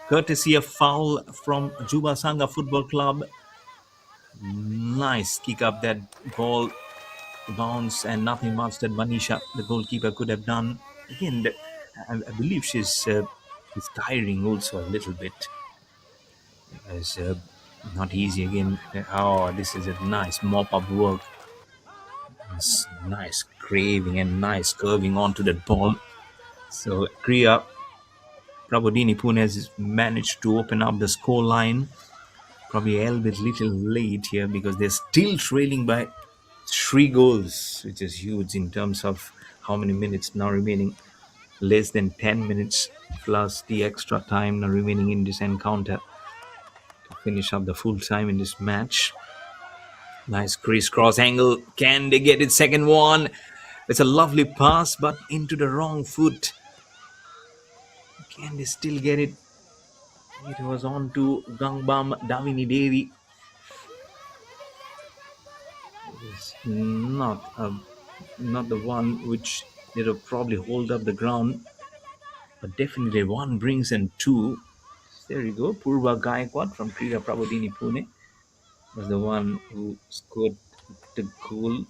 courtesy of foul from Juba Sangha Football Club. Nice kick up that ball, bounce, and nothing much that Manisha, the goalkeeper, could have done. Again, I believe she's tiring also a little bit. It's not easy again. Oh, this is a nice mop-up work. It's nice craving and nice curving onto that ball. So Krida Prabodini Pune has managed to open up the score line. Probably a little late here because they're still trailing by 3 goals, which is huge in terms of how many minutes now remaining. Less than 10 minutes plus the extra time now remaining in this encounter to finish up the full time in this match. Nice crisscross angle. Can they get it? Second one. It's a lovely pass, but into the wrong foot. Can they still get it? It was on to Gangbam Davini Devi. It's not the one which they'll probably hold up the ground, but definitely one brings in 2. There you go. Purva Gaikwad from Krida Prabodini Pune was the one who scored the goal.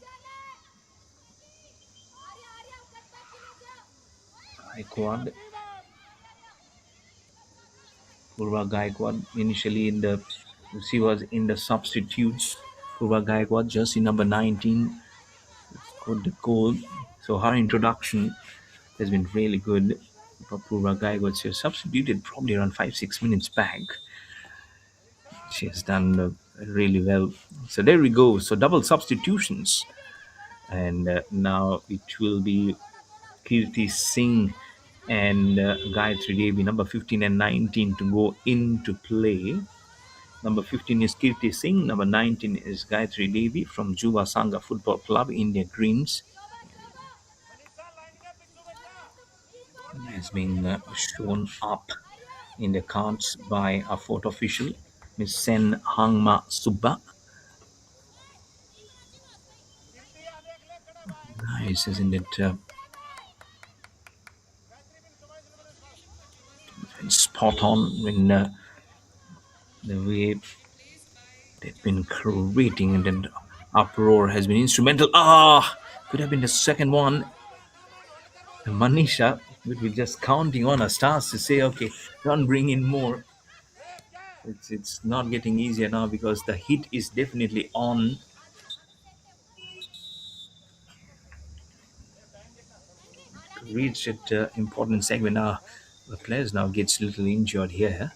Gaikwad. Purva Gaikwad initially she was in the substitutes. Purva Gaikwad, jersey number 19, scored the goal. So her introduction has been really good. Purva Gaikwad, she was substituted probably around 5-6 minutes back. She has done really well. So there we go. So double substitutions. And now it will be Kirti Singh and Gayatri Devi, number 15 and 19, to go into play. Number 15 is Kirti Singh. Number 19 is Gayatri Devi from Juba Sangha Football Club, India Greens. Has been shown up in the cards by our fourth official, Ms. Sen Hangma Subba. Nice, isn't it? Spot on when the way they've been creating and then uproar has been instrumental. Ah, could have been the second one. And Manisha would be just counting on her stars to say, okay, don't bring in more. It's not getting easier now because the heat is definitely on. Reached at important segment now. The players now gets a little injured here.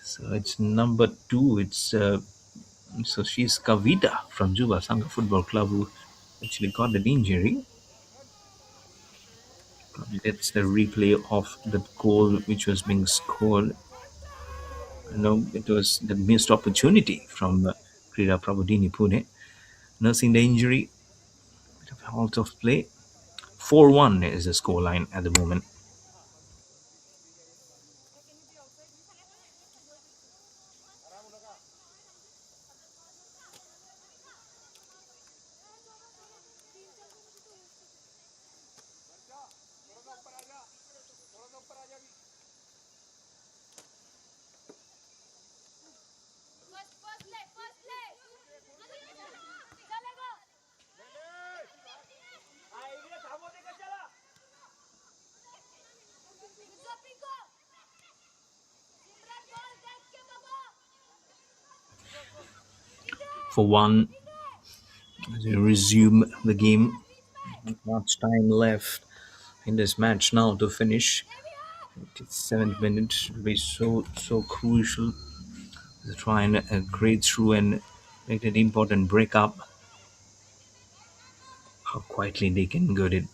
So it's number 2. So she's Kavita from Juba Sangha Football Club who actually got an injury. Probably that's the replay of the goal which was being scored. No, it was the missed opportunity from Krida Prabodini Pune. Nursing the injury, bit of halt of play. 4-1 is the scoreline at the moment. For one, as we resume the game, not much time left in this match now to finish. 7th minute will be so crucial to try and grade through and make that important break up. How quietly they can get it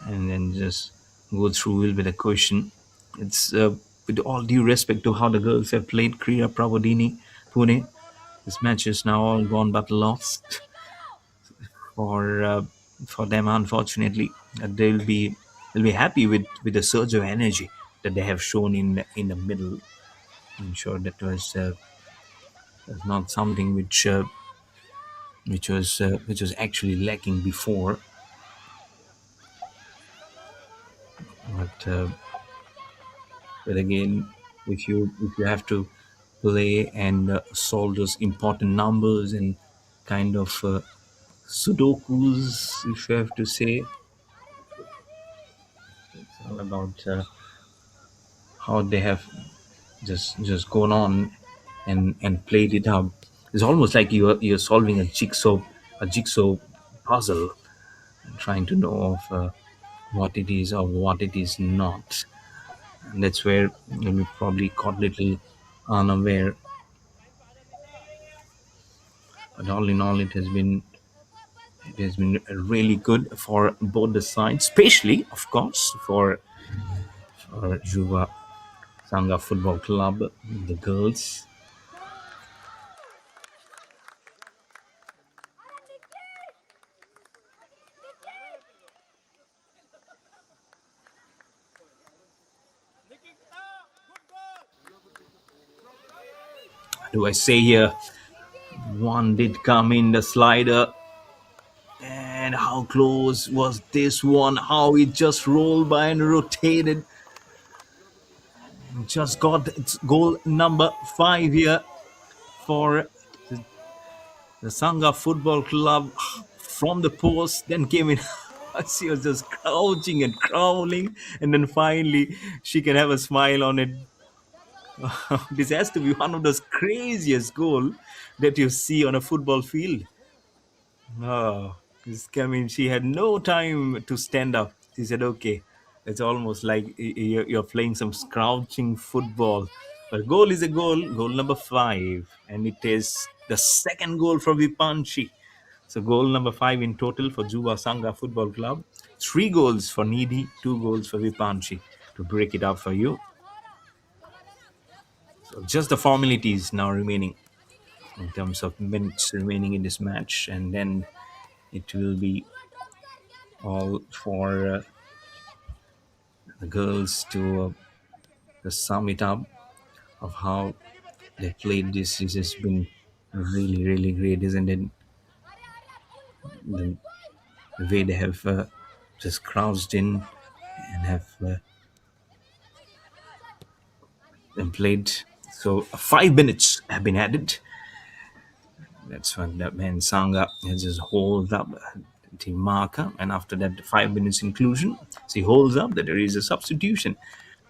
and then just go through will be the question. It's with all due respect to how the girls have played Krida Prabodini Pune. This match is now all gone but lost for them. Unfortunately, they'll be happy with the surge of energy that they have shown in the middle. I'm sure that was not something which was actually lacking before. But again, if you have to play and solve those important numbers and kind of sudokus, if you have to say, it's all about how they have just gone on and played it up. It's almost like you're solving a jigsaw puzzle and trying to know of what it is or what it is not. And that's where we probably caught little unaware. But all in all, it has been really good for both the sides, especially, of course, for Juba Sangha Football Club, the girls. Do I say here? One did come in the slider. And how close was this one? How it just rolled by and rotated. Just got its goal number 5 here for the Sangha Football Club from the post. Then came in. She was just crouching and crawling. And then finally, she can have a smile on it. This has to be one of those craziest goals that you see on a football field. Oh, she had no time to stand up. She said, okay, it's almost like you're playing some crouching football. But goal is a goal number 5. And it is the second goal for Vipanchi. So goal number 5 in total for Juba Sangha Football Club. 3 goals for Needy, 2 goals for Vipanchi to break it up for you. So just the formalities now remaining in terms of minutes remaining in this match. And then it will be all for the girls to sum it up of how they played this. This has been really, really great, isn't it? The, the way they have just crouched in and have and played. So 5 minutes have been added. That's when the man Sangha just holds up the marker, and after that, 5 minutes inclusion, so he holds up that there is a substitution.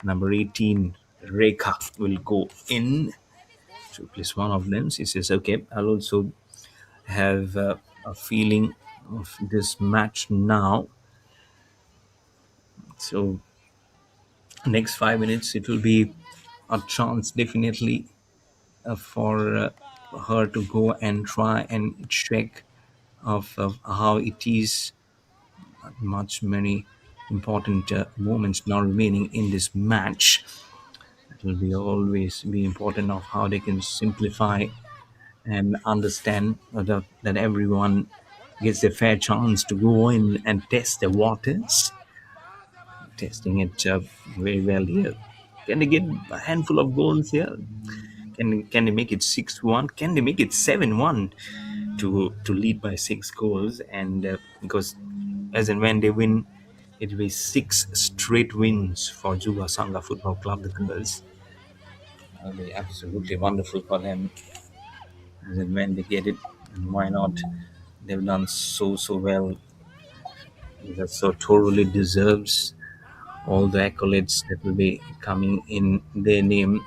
Number 18, Rekha, will go in to replace one of them. She says, "Okay, I'll also have a feeling of this match now." So, next 5 minutes, it will be a chance definitely for her to go and try and check of how it is. Much many important moments now remaining in this match. It will be always be important of how they can simplify and understand that everyone gets a fair chance to go in and test the waters, testing it very well here. Can they get a handful of goals here? Can they make it 6-1? Can they make it 7-1 to lead by 6 goals? And because as and when they win, it will be 6 straight wins for Juba Sangha Football Club, the girls. It'll be absolutely wonderful for them as and when they get it. And why not? They've done so well. That so thoroughly deserves all the accolades that will be coming in their name.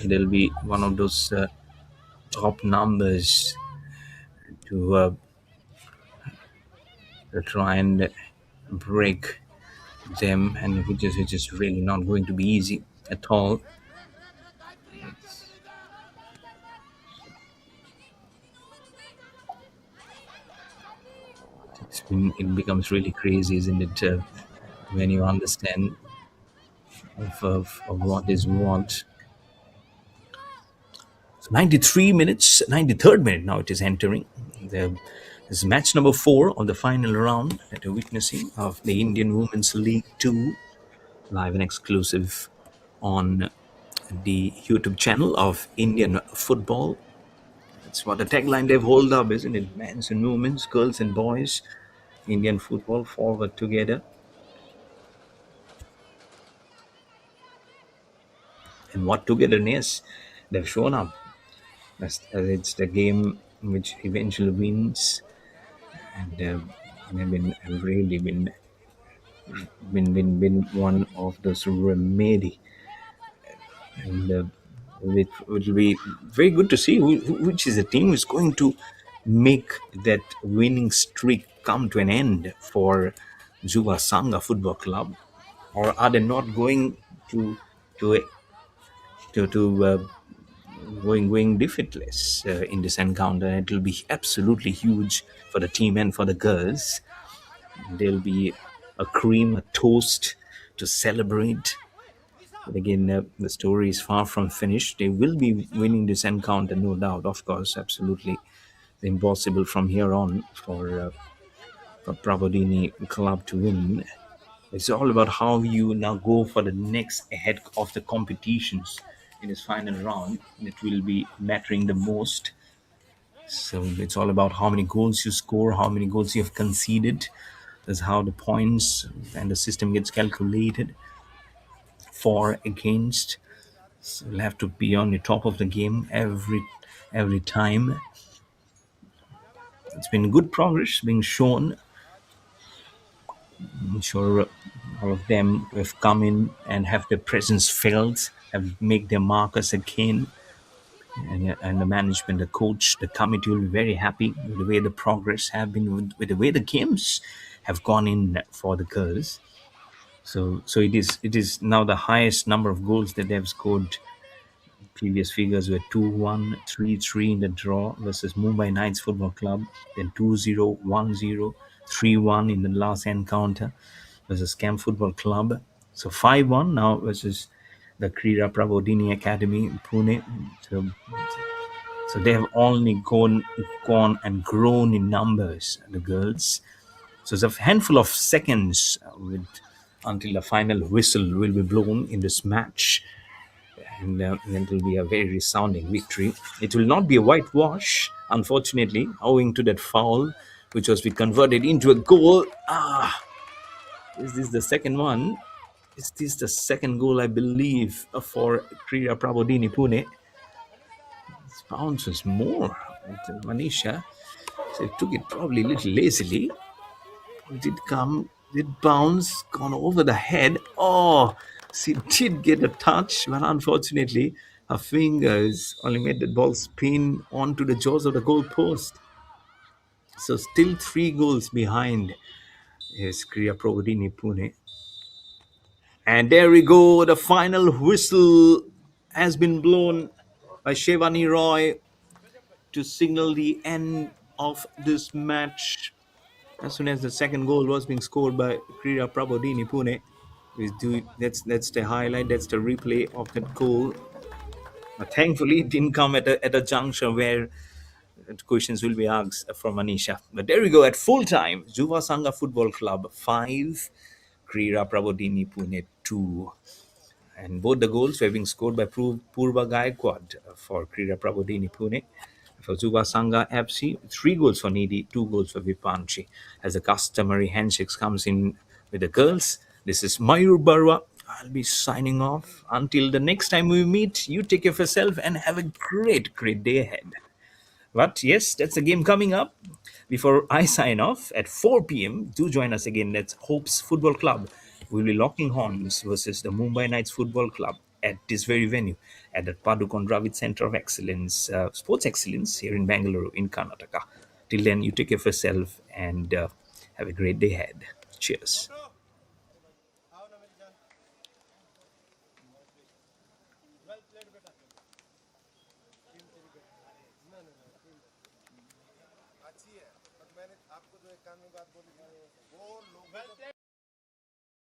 They'll be one of those top numbers to try and break them, and which is really not going to be easy at all. It becomes really crazy, isn't it? When you understand of what is what. So 93 minutes, 93rd minute now it is entering. This is match number 4 of the final round that we're witnessing of the Indian Women's League 2, live and exclusive on the YouTube channel of Indian Football. That's what the tagline they've hold up, isn't it? Men's and women's, girls and boys, Indian football forward together. And what togetherness they've shown up. As it's the game which eventually wins, and have really been one of those remedy, and it will be very good to see which is the team who's going to make that winning streak come to an end for Juba Sangha Football Club, or are they not going to to going defeatless in this encounter? It will be absolutely huge for the team and for the girls. There'll be a cream, a toast to celebrate. But again, the story is far from finished. They will be winning this encounter, no doubt, of course, absolutely. It's impossible from here on for Prabodhini club to win. It's all about how you now go for the next ahead of the competitions in this final round. That will be mattering the most. So it's all about how many goals you score, how many goals you have conceded. That's how the points and the system gets calculated. For, against. So you'll have to be on the top of the game every time. It's been good progress being shown. I'm sure all of them who have come in and have their presence felt, have made their markers again. And the management, the coach, the committee will be very happy with the way the progress have been, with the way the games have gone in for the girls. So it is now the highest number of goals that they have scored. Previous figures were 2-1, 3-3 in the draw versus Mumbai Knights Football Club, then 2-0, 1-0, 3-1 in the last encounter versus Camp Football Club. So 5-1 now versus the Krida Prabodini Academy in Pune. So they have only gone and grown in numbers, the girls. So it's a handful of seconds until the final whistle will be blown in this match. And it will be a very resounding victory. It will not be a whitewash, unfortunately, owing to that foul, which was converted into a goal. Is this the second one? Is this the second goal, I believe, for Krida Prabodini Pune? This bounce was more. And Manisha, so it took it probably a little lazily. Did come, did bounce, gone over the head. Oh, she did get a touch, but unfortunately, her fingers only made the ball spin onto the jaws of the goal post. So still 3 goals behind is Krida Prabodini Pune. And there we go. The final whistle has been blown by Shevani Roy to signal the end of this match. As soon as the second goal was being scored by Krida Prabodini Pune, that's the highlight, that's the replay of that goal. But thankfully, it didn't come at a juncture where questions will be asked from Anisha. But there we go. At full time, Juba Sangha Football Club 5, Krida Prabodini Pune 2. And both the goals were being scored by Purva Gaikwad for Krida Prabodhini Pune. For Juba Sangha FC, 3 goals for Nidhi, 2 goals for Vipanchi. As the customary handshakes comes in with the girls, this is Mayur Barwa. I'll be signing off. Until the next time we meet, you take care of yourself and have a great, great day ahead. But yes, that's the game coming up. Before I sign off at 4 p.m., do join us again. That's Hope's Football Club. We'll be locking horns versus the Mumbai Knights Football Club at this very venue at the Padukon Dravid Center of Excellence, Sports Excellence here in Bangalore, in Karnataka. Till then, you take care of yourself and have a great day ahead. Cheers. अच्छी है, but मैंने आपको जो एक कानूनी बात बोली थी वो लोगों को